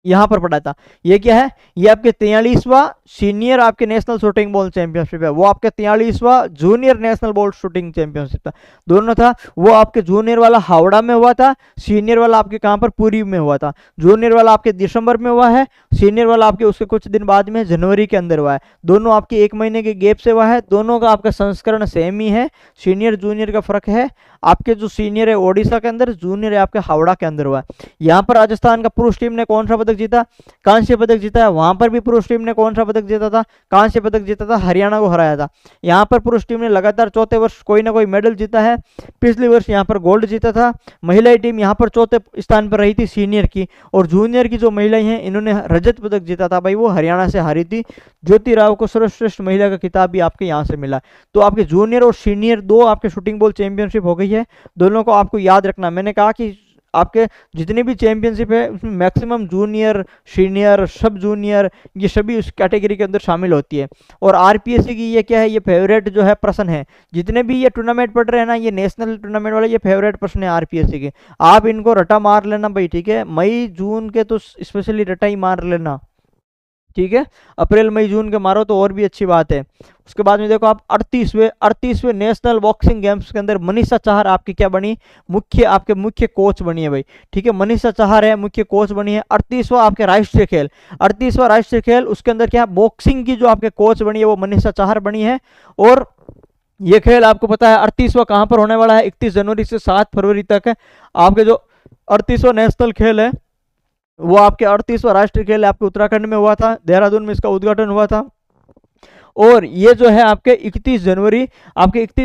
यहाँ पर पढ़ा था। ये क्या है, ये आपके 43वां सीनियर आपके नेशनल शूटिंग बॉल चैंपियनशिप है, वो आपके 43वां junior national ball shooting championship था, दोनों था। वो आपके जूनियर वाला हावड़ा में हुआ था, सीनियर वाला आपके कहाँ पर, पुरी में हुआ था। जूनियर वाला आपके दिसंबर में हुआ है, सीनियर वाला आपके उसके कुछ दिन बाद में जनवरी के अंदर हुआ है। दोनों आपके 1 महीने के गैप से हुआ है, दोनों का आपका संस्करण सेम ही है, सीनियर जूनियर का फर्क है। आपके जो सीनियर है ओडिशा के अंदर, जूनियर है आपके हावड़ा के अंदर हुआ है। यहाँ पर राजस्थान का पुरुष टीम ने कौन सा पदक जीता, कांस्य पदक जीता है। वहां पर भी पुरुष टीम ने कौन सा पदक जीता था, कांस्य पदक जीता था, हरियाणा को हराया था। यहाँ पर पुरुष टीम ने लगातार चौथे वर्ष कोई ना कोई मेडल जीता है, पिछले वर्ष यहाँ पर गोल्ड जीता था। महिला टीम यहाँ पर चौथे स्थान पर रही थी सीनियर की, और जूनियर की जो महिलाएं हैं इन्होंने रजत पदक जीता था भाई, वो हरियाणा से हारी थी। ज्योति राव को सर्वश्रेष्ठ महिला का खिताब भी आपके यहाँ से मिला। तो आपके जूनियर और सीनियर 2 आपके शूटिंग बॉल चैंपियनशिप हो गई है, दोनों को आपको याद रखना। मैंने कहा कि आपके जितने भी चैंपियनशिप है उसमें मैक्सिमम जूनियर, सीनियर, सब जूनियर ये सभी उस कैटेगरी के अंदर शामिल होती है। और आरपीएससी की ये क्या है, ये फेवरेट जो है प्रश्न है, जितने भी ये टूर्नामेंट पढ़ रहे हैं ना, ये नेशनल टूर्नामेंट वाले ये फेवरेट प्रश्न है आरपीएससी के। आप इनको रटा मार लेना भाई। ठीक है, मई जून के तो स्पेशली रटा ही मार लेना। ठीक है, अप्रैल मई जून के मारो तो और भी अच्छी बात है। उसके बाद में देखो आप 38वें नेशनल बॉक्सिंग गेम्स के अंदर मनीषा चाहर आपकी क्या बनी, आपके मुख्य कोच बनी है भाई। ठीक है, मनीषा चाहर है मुख्य कोच बनी है। 38वां आपके राष्ट्रीय खेल, 38वां राष्ट्रीय खेल, उसके अंदर क्या बॉक्सिंग की जो आपके कोच बनी है वो मनीषा चाहर बनी है। और ये खेल आपको पता है 38वां कहां पर होने वाला है, 31 जनवरी से 7 फरवरी तक है। आपके जो 38वां नेशनल खेल है वो आपके 38वां राष्ट्रीय खेल आपके उत्तराखंड में हुआ था, देहरादून में इसका उद्घाटन हुआ था। और ये जो है आपके 31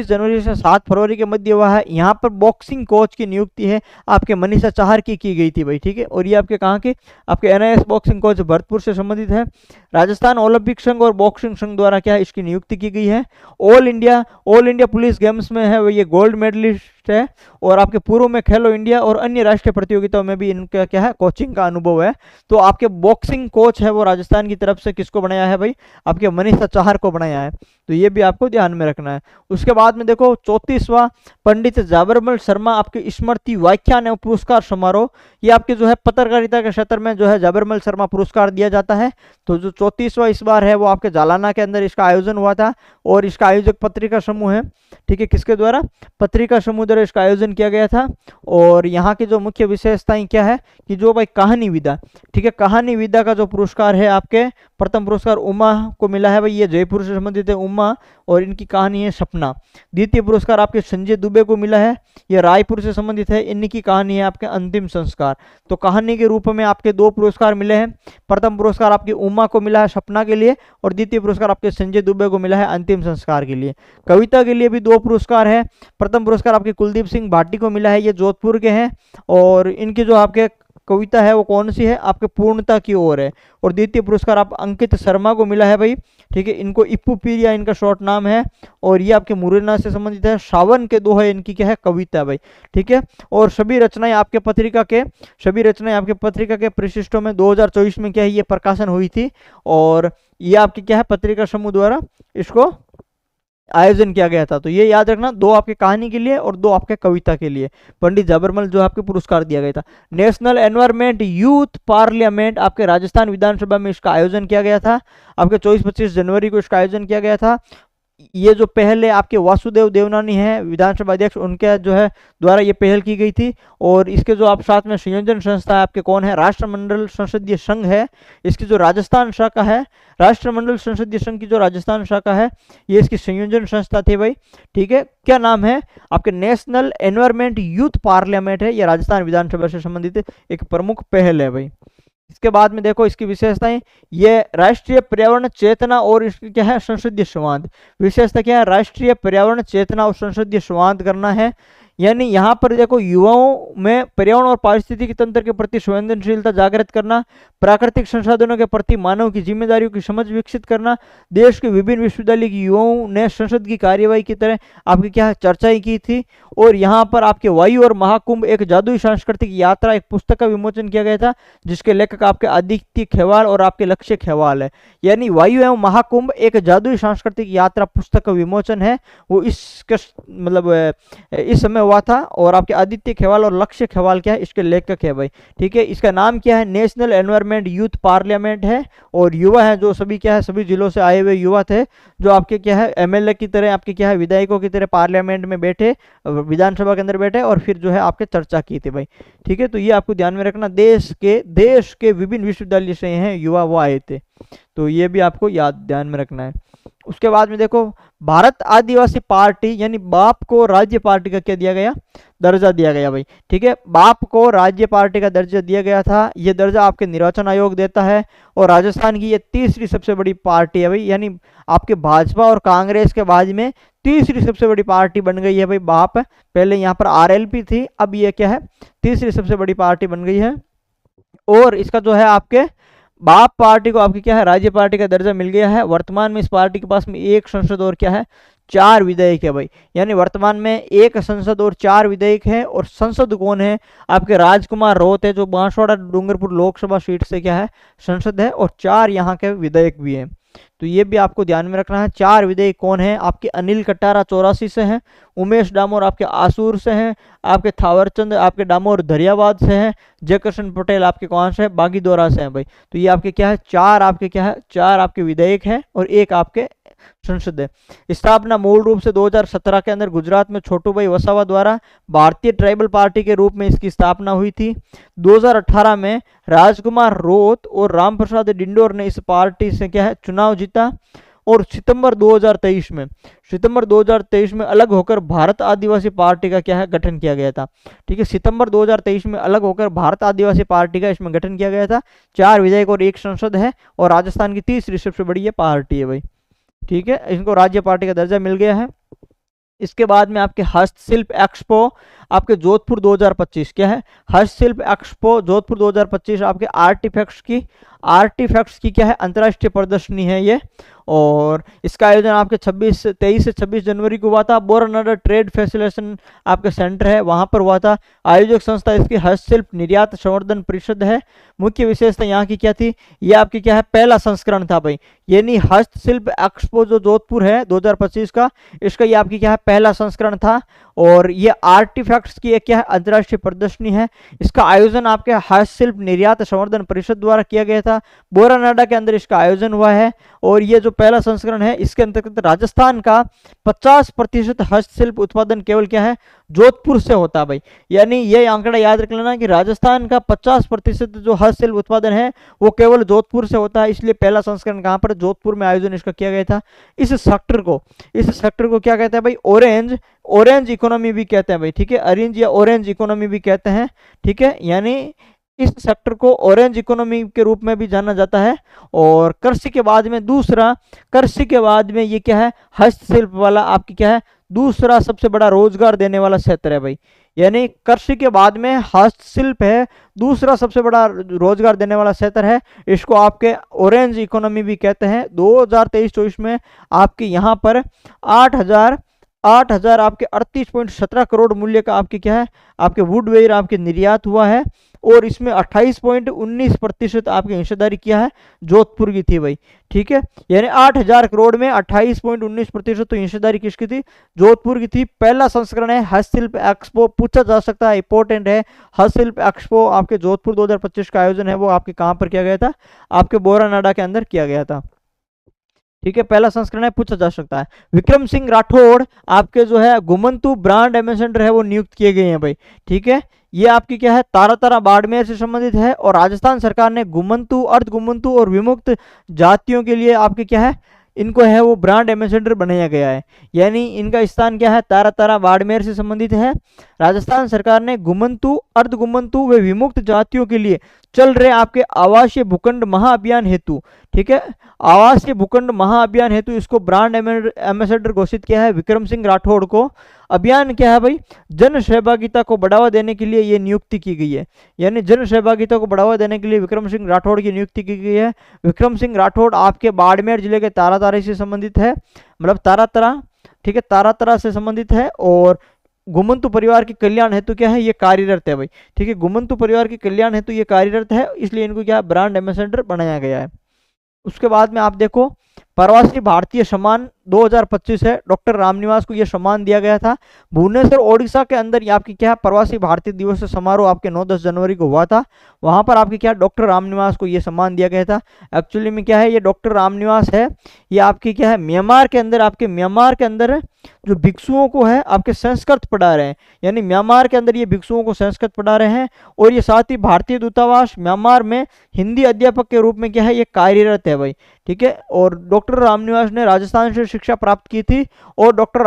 जनवरी से 7 फरवरी के मध्य हुआ है। यहाँ पर बॉक्सिंग कोच की नियुक्ति है आपके मनीषा चाहर की गई थी भाई। ठीक है, और ये आपके कहाँ के, आपके एनआईएस बॉक्सिंग कोच भरतपुर से संबंधित है। राजस्थान ओलंपिक संघ और बॉक्सिंग संघ द्वारा क्या है इसकी नियुक्ति की गई है। ऑल इंडिया पुलिस गेम्स में है वो ये गोल्ड मेडलिस्ट है। और आपके पूर्व में खेलो इंडिया और अन्य राष्ट्रीय प्रतियोगिताओं में भी इनका क्या है कोचिंग का अनुभव है। तो आपके बॉक्सिंग कोच है वो राजस्थान की तरफ से किसको बनाया है भाई, आपके मनीषा चाहर को बनाया है। तो ये भी आपको ध्यान में रखना है। उसके बाद में देखो 34वां पंडित जाबरमल शर्मा आपके स्मृति व्याख्यान एवं पुरस्कार समारोह, ये आपके जो है पत्रकारिता के क्षेत्र में जो है जाबरमल शर्मा पुरस्कार दिया जाता है। तो जो 34वां इस बार है वो आपके जालाना के अंदर इसका आयोजन हुआ था। और इसका आयोजक पत्रिका समूह है। ठीक है, किसके द्वारा, पत्रिका समूह द्वारा इसका आयोजन किया गया था। और यहाँ की जो मुख्य विशेषताएं क्या है कि जो भाई कहानी विधा, ठीक है, कहानी विधा का जो पुरस्कार है आपके प्रथम पुरस्कार उमा को मिला है भाई, ये जयपुर से संबंधित है उमा और इनकी कहानी है सपना। द्वितीय पुरस्कार आपके संजय दुबे को मिला है, ये रायपुर से संबंधित है, इनकी कहानी है आपके अंतिम संस्कार। तो कहानी के रूप में आपके 2 पुरस्कार मिले हैं। प्रथम पुरस्कार आपकी उमा को मिला है सपना के लिए और द्वितीय पुरस्कार आपके संजय दुबे को मिला है अंतिम संस्कार के लिए। कविता के लिए भी 2 पुरस्कार है। प्रथम पुरस्कार आपके कुलदीप सिंह भाटी को मिला है, ये जोधपुर के हैं। और इनकी जो आपके कविता है वो कौन सी है, आपके पूर्णता की ओर है। और द्वितीय पुरस्कार आप अंकित शर्मा को मिला है भाई। ठीक है, इनको इप्पू पीरिया इनका शॉर्ट नाम है। और ये आपके मुरैना से संबंधित है। सावन के दोहे इनकी क्या है कविता भाई। ठीक है, और सभी रचनाएं आपके पत्रिका के प्रशिष्टों में 2024 में क्या है ये प्रकाशन हुई थी। और ये आपकी क्या है पत्रिका समूह द्वारा इसको आयोजन किया गया था। तो ये याद रखना, 2 आपके कहानी के लिए और 2 आपके कविता के लिए पंडित जाबरमल जो आपके पुरस्कार दिया गया था। नेशनल एनवायरमेंट यूथ पार्लियामेंट आपके राजस्थान विधानसभा में इसका आयोजन किया गया था। आपके 24-25 जनवरी को इसका आयोजन किया गया था। ये जो पहले आपके वासुदेव देवनानी है विधानसभा अध्यक्ष, उनके जो है द्वारा ये पहल की गई थी। और इसके जो आप साथ में संयोजन संस्था है आपके कौन है, राष्ट्रमंडल संसदीय संघ है। इसकी जो राजस्थान शाखा है, राष्ट्रमंडल संसदीय संघ की जो राजस्थान शाखा है ये इसकी संयोजन संस्था थी भाई। ठीक है, क्या नाम है आपके नेशनल एनवायरमेंट यूथ पार्लियामेंट है। ये राजस्थान विधानसभा से संबंधित एक प्रमुख पहल है भाई। इसके बाद में देखो इसकी विशेषताएं, ये राष्ट्रीय पर्यावरण चेतना और इसकी क्या है संसदीय संवाद। विशेषता क्या है, राष्ट्रीय पर्यावरण चेतना और संसदीय संवाद करना है। यानी यहाँ पर देखो युवाओं में पर्यावरण और पारिस्थितिकी तंत्र के प्रति संवेदनशीलता जागृत करना, प्राकृतिक संसाधनों के प्रति मानव की जिम्मेदारियों की समझ विकसित करना। देश के विभिन्न विश्वविद्यालय की युवाओं ने संसद की कार्यवाही की तरह आपकी क्या चर्चाएं की थी। और यहाँ पर आपके वायु और महाकुंभ एक जादुई सांस्कृतिक यात्रा एक पुस्तक का विमोचन किया गया था, जिसके लेखक आपके आदित्य खेवाल और आपके लक्ष्य खेवाल है। यानी वायु एवं महाकुंभ एक जादुई सांस्कृतिक यात्रा पुस्तक का विमोचन है, वो मतलब इस समय हुआ था। और आपके आदित्य खेवाल और लक्ष्य खेवाल क्या है इसके लेखक है भाई। ठीक है, इसका नाम क्या है, नेशनल एनवायरमेंट यूथ पार्लियामेंट है। और युवा है जो सभी क्या है सभी जिलों से आए हुए युवा थे, जो आपके क्या है एमएलए की तरह आपके क्या है विधायकों की तरह पार्लियामेंट में बैठे, विधानसभा के अंदर बैठे और फिर जो है आपके चर्चा की थी भाई। ठीक है, तो ये आपको ध्यान में रखना, देश के विभिन्न विश्वविद्यालय से हैं युवा वो आए थे। तो ये भी आपको याद ध्यान में रखना है। उसके बाद में देखो भारत आदिवासी पार्टी यानी बाप को राज्य पार्टी का क्या दिया गया, दर्जा दिया गया भाई। ठीक है, बाप को राज्य पार्टी का दर्जा दिया गया था। यह दर्जा आपके निर्वाचन आयोग देता है। और राजस्थान की ये तीसरी सबसे बड़ी पार्टी है भाई, यानी आपके भाजपा और कांग्रेस के बाद में तीसरी सबसे बड़ी पार्टी बन गई है भाई बाप। पहले यहाँ पर आरएलपी थी, अब ये क्या है तीसरी सबसे बड़ी पार्टी बन गई है। और इसका जो है आपके बाप पार्टी को आपकी क्या है राज्य पार्टी का दर्जा मिल गया है। वर्तमान में इस पार्टी के पास में 1 संसद और क्या है 4 विधायक है भाई। यानी वर्तमान में 1 संसद और 4 विधायक है। और संसद कौन है, आपके राजकुमार रोहत है जो बांसवाड़ा डूंगरपुर लोकसभा सीट से क्या है संसद है। और 4 यहाँ के विधायक भी हैं। तो ये भी आपको ध्यान में रखना है। 4 विधेयक कौन है आपके? अनिल कटारा 84 से हैं, उमेश डामोर आपके आसूर से हैं, आपके थावरचंद आपके डामोर दरियाबाद से हैं, जयकृष्ण पटेल आपके कौन से? बागीदोरा से हैं भाई। तो ये आपके क्या है? 4 आपके क्या है? 4 आपके विधेयक हैं और 1 आपके संसद है। स्थापना मूल रूप से 2017 के अंदर गुजरात में छोटूभाई वसावा द्वारा भारतीय ट्राइबल पार्टी के रूप में इसकी स्थापना हुई थी। 2018 में राजकुमार रोत और रामप्रसाद डिंडोर ने इस पार्टी से क्या है? चुनाव जीता। और सितंबर 2023 में अलग होकर भारत आदिवासी पार्टी का क्या है? गठन किया गया था। ठीक है, सितंबर 2023 में अलग होकर भारत आदिवासी पार्टी का इसमें गठन किया गया था। 4 विधेयक और 1 संसद है और राजस्थान की तीसरी सबसे बड़ी ये पार्टी है भाई। ठीक है, इनको राज्य पार्टी का दर्जा मिल गया है। इसके बाद में आपके हस्तशिल्प एक्सपो आपके जोधपुर 2025 क्या है? हस्तशिल्प एक्सपो जोधपुर 2025 आपके आर्टिफैक्ट्स की क्या है? अंतर्राष्ट्रीय प्रदर्शनी है ये। और इसका आयोजन आपके 23 से 26 जनवरी को हुआ था। बोरानाडा ट्रेड फैसिलिटेशन आपका सेंटर है वहां पर हुआ था। आयोजक संस्था इसकी हस्तशिल्प निर्यात संवर्धन परिषद है। मुख्य विशेषता यहाँ की क्या थी? ये आपकी क्या है? पहला संस्करण था भाई, यानी हस्तशिल्प एक्सपो जो जोधपुर है 2025 का, इसका ये आपकी क्या है? पहला संस्करण था। और ये आर्टिफैक्ट्स की एक क्या है? अंतर्राष्ट्रीय प्रदर्शनी है। इसका आयोजन आपके हस्तशिल्प निर्यात संवर्धन परिषद द्वारा किया गया था। बोरानाडा के अंदर इसका आयोजन हुआ है। और ये जो पहला संस्करण है इसके अंतर्गत राजस्थान का 50% हस्तशिल्प उत्पादन केवल क्या है? जोधपुर से होता है भाई। यानी ये आंकड़ा याद रख लेना कि राजस्थान का 50% जो हस्तशिल्प उत्पादन है वो केवल जोधपुर से होता है। इसलिए पहला संस्करण कहां पर? जोधपुर में आयोजन इसका किया गया था। इस सेक्टर को क्या कहते हैं भाई? ऑरेंज इकोनॉमी भी कहते हैं भाई। ठीक है, ऑरेंज या ऑरेंज इकोनॉमी भी कहते हैं। ठीक है, यानी इस सेक्टर को ऑरेंज इकोनॉमी के रूप में भी जाना जाता है। और कृषि के बाद में ये क्या है? हस्तशिल्प वाला आपकी क्या है? दूसरा सबसे बड़ा रोजगार देने वाला क्षेत्र है भाई। यानी कृषि के बाद में हस्तशिल्प है दूसरा सबसे बड़ा रोजगार देने वाला क्षेत्र है। इसको आपके ऑरेंज इकोनॉमी भी कहते हैं। 2023-24 में आपके यहाँ पर 8,000 आपके 38.17 करोड़ मूल्य का आपके क्या है? आपके वुडवेयर आपके निर्यात हुआ है। और इसमें 28.19% आपकी हिस्सेदारी किया है जोधपुर की थी भाई। ठीक है, यानी 8,000 करोड़ में 28.19% तो हिस्सेदारी किसकी थी? जोधपुर की थी। पहला संस्करण है हस्तशिल्प एक्सपो, पूछा जा सकता है, इंपॉर्टेंट है। हस्तशिल्प एक्सपो आपके जोधपुर 2025 का आयोजन है वो आपके कहां पर किया गया था? आपके बोरानाडा के अंदर किया गया था। ठीक है, पहला संस्करण है, पूछा जा सकता है। विक्रम सिंह राठौड़ आपके जो है गुमंतु ब्रांड एम्बेसडर है वो नियुक्त किए गए हैं भाई। ठीक है, ये आपकी क्या है? तारा बाड़मेर से संबंधित है। और राजस्थान सरकार ने गुमंतु, अर्ध गुमंतु और विमुक्त जातियों के लिए आपके क्या है? इनको है वो ब्रांड एम्बेसडर बनाया गया है। यानी इनका स्थान क्या है? तारा बाड़मेर से संबंधित है। राजस्थान सरकार ने गुमंतु, अर्ध गुमंतु व विमुक्त जातियों के लिए चल रहे आपके आवासीय भूखंड महाअभियान हेतु, ठीक है, आवासीय भूखंड महाअभियान हेतु इसको ब्रांड एम्बेसडर घोषित किया है विक्रम सिंह राठौड़ को। अभियान क्या है भाई? जन सहभागिता को बढ़ावा देने के लिए ये नियुक्ति की गई है। यानी जन सहभागिता को बढ़ावा देने के लिए विक्रम सिंह राठौड़ की नियुक्ति की गई है। विक्रम सिंह राठौड़ आपके बाड़मेर जिले के तारातारी से संबंधित है, मतलब तारातरा, ठीक है, तारातरा से संबंधित है। और गुमंतु परिवार के कल्याण हेतु क्या है? ये कार्यरत है भाई। ठीक है, गुमंतु परिवार के कल्याण हेतु ये कार्यरत है, इसलिए इनको क्या ब्रांड एम्बेसडर बनाया गया है। उसके बाद में आप देखो प्रवासी भारतीय सम्मान 2025 है, डॉक्टर रामनिवास को यह सम्मान दिया गया था। भुवनेश्वर ओडिशा के अंदर ये आपकी क्या प्रवासी भारतीय दिवस समारोह आपके 9-10 जनवरी को हुआ था। वहां पर आपके क्या डॉक्टर रामनिवास को यह सम्मान दिया गया था। एक्चुअली में क्या है, ये डॉक्टर रामनिवास है, ये आपकी क्या है म्यांमार के अंदर, आपके म्यांमार के अंदर जो भिक्षुओं को है आपके संस्कृत पढ़ा रहे हैं। यानी म्यांमार के अंदर ये भिक्षुओं को संस्कृत पढ़ा रहे हैं। और ये साथ ही भारतीय दूतावास म्यांमार में हिंदी अध्यापक के रूप में क्या है ये कार्यरत है भाई। ठीक है, और डॉक्टर रामनिवास ने राजस्थान से शिक्षा प्राप्त की थी। और डॉक्टर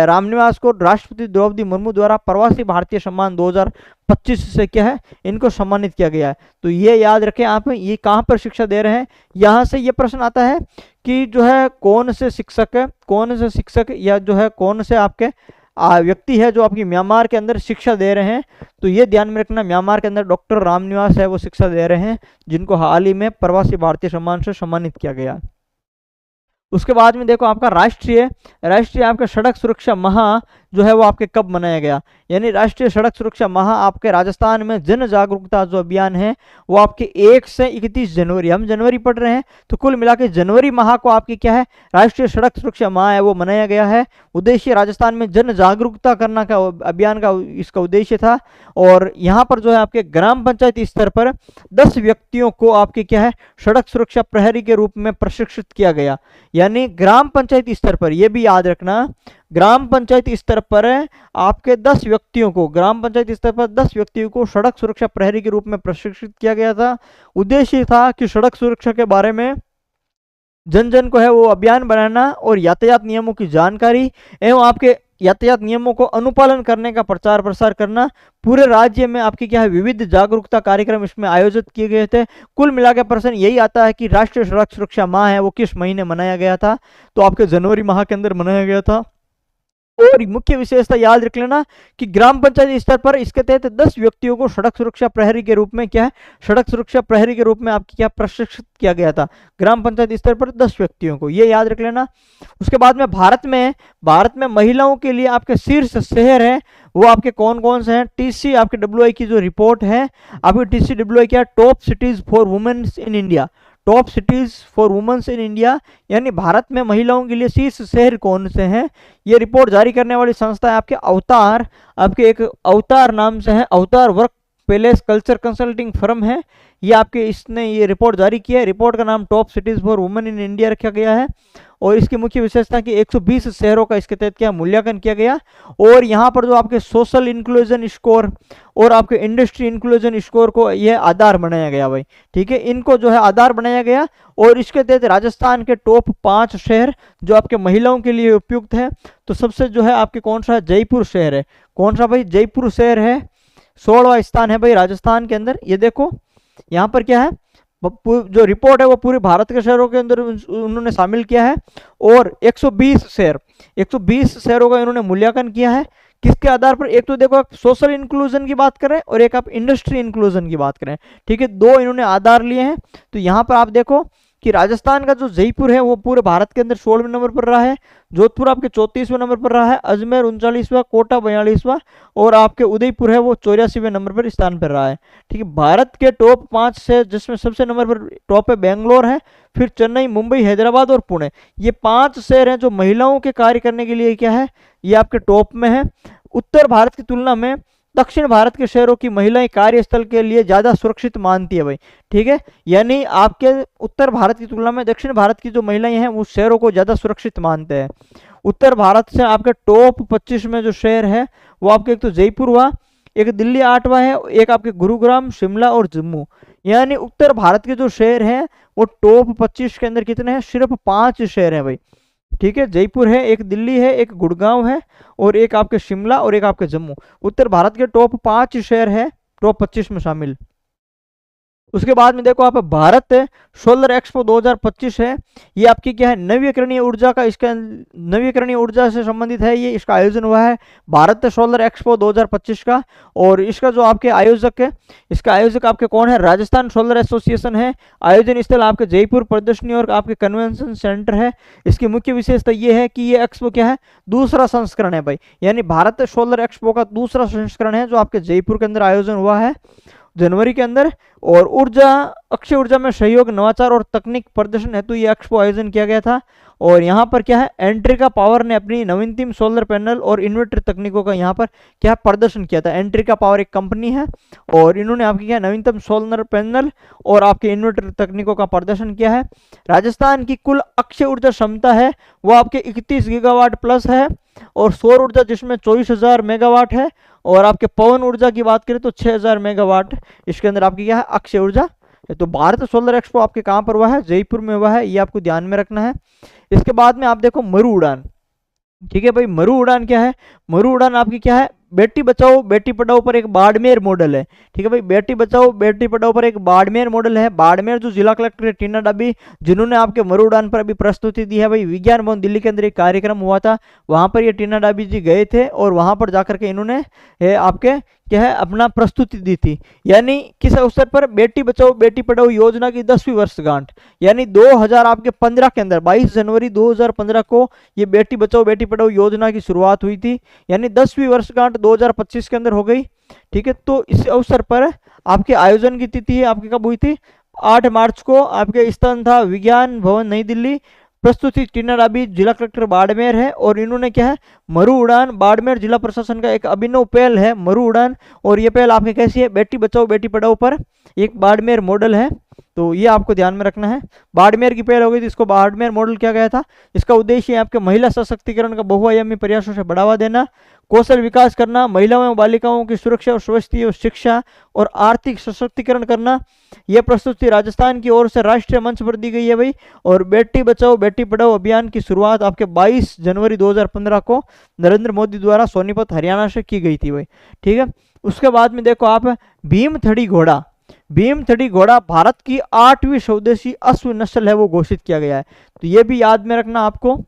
रामनिवास को राष्ट्रपति द्रौपदी मुर्मू द्वारा प्रवासी भारतीय सम्मान 2025 से क्या है इनको सम्मानित किया गया है। तो ये याद रखें आप, ये कहाँ पर शिक्षा दे रहे हैं। यहाँ से ये प्रश्न आता है कि जो है कौन से शिक्षक या जो है कौन से आपके व्यक्ति है जो आपकी म्यांमार के अंदर शिक्षा दे रहे हैं। तो ये ध्यान में रखना, म्यांमार के अंदर डॉक्टर रामनिवास है वो शिक्षा दे रहे हैं, जिनको हाल ही में प्रवासी भारतीय सम्मान से सम्मानित किया गया। उसके बाद में देखो आपका राष्ट्रीय आपका सड़क सुरक्षा माह जो है वो आपके कब मनाया गया। यानी राष्ट्रीय सड़क सुरक्षा माह आपके राजस्थान में जन जागरूकता जो अभियान है वो आपके 1 से 31 जनवरी, हम जनवरी पढ़ रहे हैं तो कुल मिला के जनवरी माह को आपकी क्या है राष्ट्रीय सड़क सुरक्षा माह है वो मनाया गया है। उद्देश्य राजस्थान में जन जागरूकता करना का अभियान का इसका उद्देश्य था। और यहाँ पर जो है आपके ग्राम पंचायत स्तर पर 10 व्यक्तियों को आपके क्या है सड़क सुरक्षा प्रहरी के रूप में प्रशिक्षित किया गया। यानी ग्राम पंचायत स्तर पर, यह भी याद रखना, ग्राम पंचायत स्तर पर आपके 10 व्यक्तियों को, ग्राम पंचायत स्तर पर 10 व्यक्तियों को सड़क सुरक्षा प्रहरी के रूप में प्रशिक्षित किया गया था। उद्देश्य था कि सड़क सुरक्षा के बारे में जन जन को है वो अभियान बनाना और यातायात नियमों की जानकारी एवं आपके यातायात नियमों को अनुपालन करने का प्रचार प्रसार करना। पूरे राज्य में आपकी क्या है विविध जागरूकता कार्यक्रम इसमें आयोजित किए गए थे। कुल मिलाकर प्रश्न यही आता है कि राष्ट्रीय सड़क सुरक्षा माह है वो किस महीने मनाया गया था, तो आपके जनवरी माह के अंदर मनाया गया था। और मुख्य विशेषता याद रख लेना कि ग्राम पंचायत स्तर पर इसके तहत 10 व्यक्तियों को सड़क सुरक्षा प्रहरी के रूप में क्या है सड़क सुरक्षा प्रहरी के रूप में आपकी क्या प्रशिक्षित किया गया था। ग्राम पंचायत स्तर पर 10 व्यक्तियों को, ये याद रख लेना। उसके बाद में भारत में महिलाओं के लिए आपके शीर्ष शहर है वो आपके कौन कौन से हैं। टीसी आपके डब्ल्यूआई की जो रिपोर्ट है आपकी टीसी डब्ल्यूआई क्या top cities for womens in India, top cities for womens in India, यानी भारत में महिलाओं के लिए शीर्ष शहर कौन से हैं। ये रिपोर्ट जारी करने वाली संस्था है आपके अवतार, आपके एक अवतार नाम से है, अवतार work palace culture consulting firm है ये आपके, इसने ये रिपोर्ट जारी किया है। रिपोर्ट का नाम top cities for women in India रखा गया है। और इसकी मुख्य विशेषता कि 120 शहरों का इसके तहत क्या मूल्यांकन किया गया। और यहाँ पर जो आपके सोशल इंक्लूजन स्कोर और आपके इंडस्ट्री इंक्लूजन स्कोर को यह आधार बनाया गया भाई, ठीक है, इनको जो है आधार बनाया गया। और इसके तहत राजस्थान के टॉप 5 शहर जो आपके महिलाओं के लिए उपयुक्त है, तो सबसे जो है आपके कौन सा जयपुर शहर है, कौन सा भाई जयपुर शहर है, 16वां स्थान है भाई राजस्थान के अंदर। ये देखो यहाँ पर क्या है जो रिपोर्ट है वो पूरे भारत के शहरों के अंदर उन्होंने शामिल किया है। और 120 शहरों का इन्होंने मूल्यांकन किया है। किसके आधार पर, एक तो देखो आप सोशल इंक्लूजन की बात करें और एक आप इंडस्ट्री इंक्लूजन की बात करें, ठीक है, 2 इन्होंने आधार लिए हैं। तो यहाँ पर आप देखो कि राजस्थान का जो जयपुर है वो पूरे भारत के अंदर 16वें नंबर पर रहा है, जोधपुर आपके 34वें नंबर पर रहा है, अजमेर 39वां, कोटा 42वां और आपके उदयपुर है वो 84वें नंबर पर स्थान पर रहा है। ठीक है, भारत के टॉप 5 से जिसमें सबसे नंबर पर टॉप पे बेंगलोर है, फिर चेन्नई, मुंबई, हैदराबाद और पुणे, ये 5 शहर हैं जो महिलाओं के कार्य करने के लिए क्या है ये आपके टॉप में है। उत्तर भारत की तुलना में दक्षिण भारत के शहरों की महिलाएं कार्यस्थल के लिए ज्यादा सुरक्षित मानती है भाई, ठीक है, यानी आपके उत्तर भारत की तुलना में दक्षिण भारत की जो महिलाएं हैं वो शहरों को ज्यादा सुरक्षित मानते हैं। उत्तर भारत से आपके टॉप 25 में जो शहर है वो आपके एक तो जयपुर हुआ, एक दिल्ली 8वां है, एक आपके गुरुग्राम, शिमला और जम्मू। यानी उत्तर भारत के जो शहर हैं वो टॉप 25 के अंदर कितने हैं, सिर्फ 5 शहर हैं भाई, ठीक है, जयपुर है, एक दिल्ली है, एक गुड़गांव है और एक आपके शिमला और एक आपके जम्मू। उत्तर भारत के टॉप 5 शहर है टॉप 25 में शामिल। उसके बाद में देखो आप भारत सोलर एक्सपो 2025 है, ये आपकी क्या है नवीकरणीय ऊर्जा का, इसका नवीकरणीय ऊर्जा से संबंधित है, ये इसका आयोजन हुआ है भारत सोलर एक्सपो 2025 का। और इसका जो आपके आयोजक है, इसका आयोजक आपके कौन है, राजस्थान सोलर एसोसिएशन है। आयोजन स्थल आपके जयपुर प्रदर्शनी और आपके कन्वेंशन सेंटर है। इसकी मुख्य विशेषता ये है कि ये एक्सपो क्या है दूसरा संस्करण है भाई, यानी भारत सोलर एक्सपो का दूसरा संस्करण है जो आपके जयपुर के अंदर आयोजन हुआ है जनवरी के अंदर। और ऊर्जा, अक्षय ऊर्जा में सहयोग, नवाचार और तकनीक प्रदर्शन हेतु ये एक्सपो आयोजन किया गया था। और यहाँ पर क्या है एंट्रिका पावर ने अपनी नवीनतम सोलर पैनल और इन्वर्टर तकनीकों का यहाँ पर क्या प्रदर्शन किया था। एंट्रिका पावर एक कंपनी है और इन्होंने आपकी क्या नवीनतम सोलर पैनल और आपके इन्वर्टर तकनीकों का प्रदर्शन किया है। राजस्थान की कुल अक्षय ऊर्जा क्षमता है वो आपके 31 गीगावाट प्लस है, और सौर ऊर्जा जिसमें 24,000 मेगावाट है, और आपके पवन ऊर्जा की बात करें तो 6,000 मेगावाट इसके अंदर आपकी क्या है अक्षय ऊर्जा। तो भारत सोलर एक्सपो आपके कहाँ पर हुआ है, जयपुर में हुआ है, ये आपको ध्यान में रखना है। इसके बाद में आप देखो मरु उड़ान, ठीक है भाई, मरु उड़ान क्या है, मरु उड़ान आपकी क्या है बेटी बचाओ बेटी पढ़ाओ पर एक बाड़मेर मॉडल है, ठीक है भाई, बेटी बचाओ बेटी पढ़ाओ पर एक बाड़मेर मॉडल है। बाड़मेर जो जिला कलेक्टर टीना डाबी जिन्होंने आपके मरु उड़ान पर अभी प्रस्तुति दी है भाई, विज्ञान भवन दिल्ली के अंदर एक कार्यक्रम हुआ था, वहां पर ये टीना डाबी जी गए थे और वहां पर जाकर के इन्होंने आपके क्या है अपना प्रस्तुति दी थी। यानी किस अवसर पर, बेटी बचाओ बेटी पढ़ाओ योजना की 10वीं वर्षगांठ, यानी 2015 के अंदर 22 जनवरी 2015 को ये बेटी बचाओ बेटी पढ़ाओ योजना की शुरुआत हुई थी। यानी 10वीं वर्षगांठ 2025 के अंदर हो गई। ठीक है, तो इस अवसर पर आपके आयोजन की तिथि है आपकी कब हुई थी, 8 मार्च को। आपके स्थान था विज्ञान भवन नई दिल्ली। प्रस्तुति टीना डाबी, जिला कलेक्टर बाड़मेर है। और इन्होंने क्या है, मरु उड़ान, बाड़मेर जिला प्रशासन का एक अभिनव पहल है मरु उड़ान। और ये पहल आपके कैसी है, बेटी बचाओ बेटी पढ़ाओ पर एक बाड़मेर मॉडल है, तो ये आपको ध्यान में रखना है। बाड़मेर की पहल हो गई थी, इसको बाड़मेर मॉडल किया गया था। इसका उद्देश्य है आपके महिला सशक्तिकरण का बहुआयामी प्रयासों से बढ़ावा देना, कौशल विकास करना, महिलाओं एवं बालिकाओं की सुरक्षा और स्वास्थ्य और शिक्षा और आर्थिक सशक्तिकरण करना। यह प्रस्तुति राजस्थान की ओर से राष्ट्रीय मंच पर दी गई है भाई। और बेटी बचाओ बेटी पढ़ाओ अभियान की शुरुआत आपके 22 जनवरी 2015 को नरेंद्र मोदी द्वारा सोनीपत हरियाणा से की गई थी भाई। ठीक है, उसके बाद में देखो आप भीमथड़ी घोड़ा। भीमथड़ी घोड़ा भारत की 8वीं स्वदेशी अश्व नस्ल है, वो घोषित किया गया है। तो ये भी याद में रखना आपको,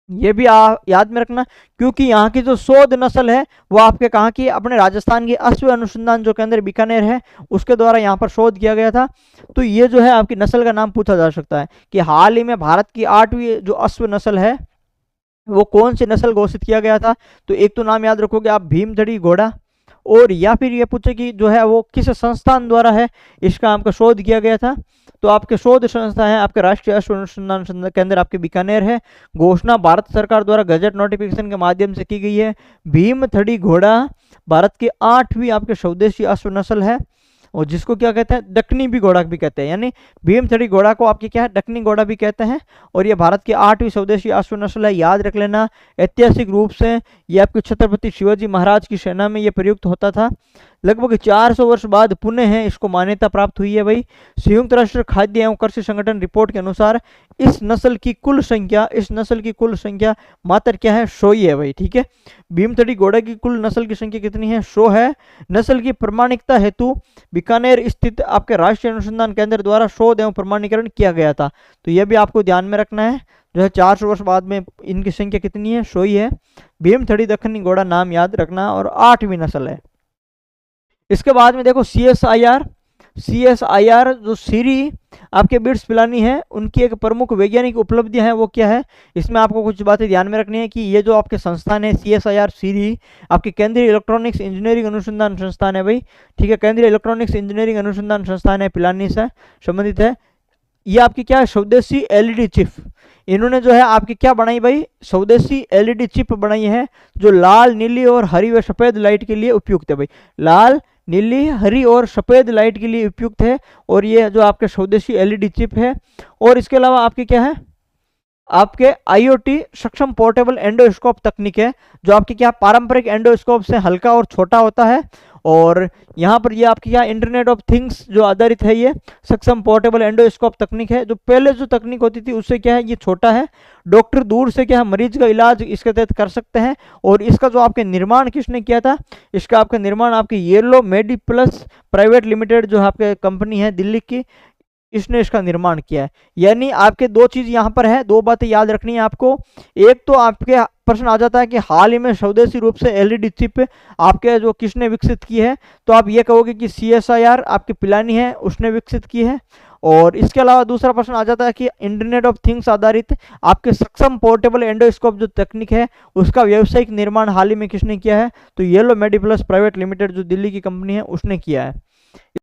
ये भी याद में रखना, क्योंकि यहाँ की जो शोध नस्ल है वो आपके कहाँ की, अपने राजस्थान की अश्व अनुसंधान जो केंद्र बीकानेर है उसके द्वारा यहाँ पर शोध किया गया था। तो ये जो है आपकी नस्ल का नाम पूछा जा सकता है कि हाल ही में भारत की 8वीं जो अश्व नस्ल है वो कौन सी नस्ल घोषित किया गया था। तो एक तो नाम याद रखोगे आप भीमथड़ी घोड़ा, और या फिर ये पूछे कि जो है वो किस संस्थान द्वारा है इसका आपका शोध किया गया था। तो आपके शोध संस्था है आपके राष्ट्रीय अश्व अनुसंधान केंद्र आपके बीकानेर है। घोषणा भारत सरकार द्वारा गजट नोटिफिकेशन के माध्यम से की गई है। भीमथड़ी घोड़ा भारत की 8वीं आपके स्वदेशी अश्व नस्ल है, और जिसको क्या कहते हैं, दक्कनी भी घोड़ा भी कहते हैं, यानी भीमथड़ी घोड़ा को आपके क्या है, दक्कनी घोड़ा भी कहते हैं। और ये भारत की 8वीं स्वदेशी अश्व नस्ल है, याद रख लेना। ऐतिहासिक रूप से ये आपके छत्रपति शिवाजी महाराज की सेना में ये प्रयुक्त होता था। लगभग 400 वर्ष बाद पुनः है इसको मान्यता प्राप्त हुई है भाई। संयुक्त राष्ट्र खाद्य एवं कृषि संगठन रिपोर्ट के अनुसार इस नस्ल की कुल संख्या मात्र क्या है, 100 ही है भाई। ठीक है, भीमथड़ी घोड़ा की कुल नस्ल की संख्या कितनी है, 100 है। नस्ल की प्रमाणिकता हेतु बीकानेर स्थित आपके राष्ट्रीय अनुसंधान केंद्र द्वारा शोध एवं प्रमाणीकरण किया गया था। तो यह भी आपको ध्यान में रखना है, जो है 400 वर्ष बाद में इनकी संख्या कितनी है, 100 ही है। भीमथड़ी दक्कनी घोड़ा नाम याद रखना, और 8वीं नस्ल है। इसके बाद में देखो CSIR जो सीरी आपके बिट्स पिलानी है उनकी एक प्रमुख वैज्ञानिक उपलब्धियां हैं, वो क्या है, इसमें आपको कुछ बातें ध्यान में रखनी है कि ये जो आपके संस्थान है CSIR सीरी आपके केंद्रीय इलेक्ट्रॉनिक्स इंजीनियरिंग अनुसंधान संस्थान है भाई। ठीक है, केंद्रीय इलेक्ट्रॉनिक्स इंजीनियरिंग अनुसंधान संस्थान है, पिलानी से संबंधित है। ये आपकी क्या है, स्वदेशी LED चिप। इन्होंने जो है आपकी क्या बनाई भाई, स्वदेशी LED चिप बनाई है, जो लाल नीली और हरी व सफेद लाइट के लिए उपयुक्त है भाई। लाल नीली हरी और सफेद लाइट के लिए उपयुक्त है, और ये जो आपके स्वदेशी LED चिप है। और इसके अलावा आपके क्या है, आपके IoT सक्षम पोर्टेबल एंडोस्कोप तकनीक है, जो आपकी क्या पारंपरिक एंडोस्कोप से हल्का और छोटा होता है। और यहाँ पर ये आपकी क्या इंटरनेट ऑफ थिंग्स जो आधारित है, ये सक्षम पोर्टेबल एंडोस्कोप तकनीक है। जो पहले जो तकनीक होती थी उससे क्या है, ये छोटा है, डॉक्टर दूर से क्या है मरीज का इलाज इसके तहत कर सकते हैं। और इसका जो आपके निर्माण किसने किया था, इसका आपका निर्माण आपके येलो मेडिप्लस प्राइवेट लिमिटेड जो आपके कंपनी है दिल्ली की, इसने इसका निर्माण किया है। यानी आपके दो चीज यहाँ पर है, दो बातें याद रखनी है आपको। एक तो आपके प्रश्न आ जाता है कि हाल ही में स्वदेशी रूप से LED चिप आपके जो किसने विकसित की है, तो आप ये कहोगे कि CSIR आपकी पिलानी है उसने विकसित की है। और इसके अलावा दूसरा प्रश्न आ जाता है कि इंटरनेट ऑफ थिंग्स आधारित आपके सक्षम पोर्टेबल एंडोस्कोप जो तकनीक है उसका व्यावसायिक निर्माण हाल ही में किसने किया है, तो येलो मेडिप्लस प्राइवेट लिमिटेड जो दिल्ली की कंपनी है उसने किया है।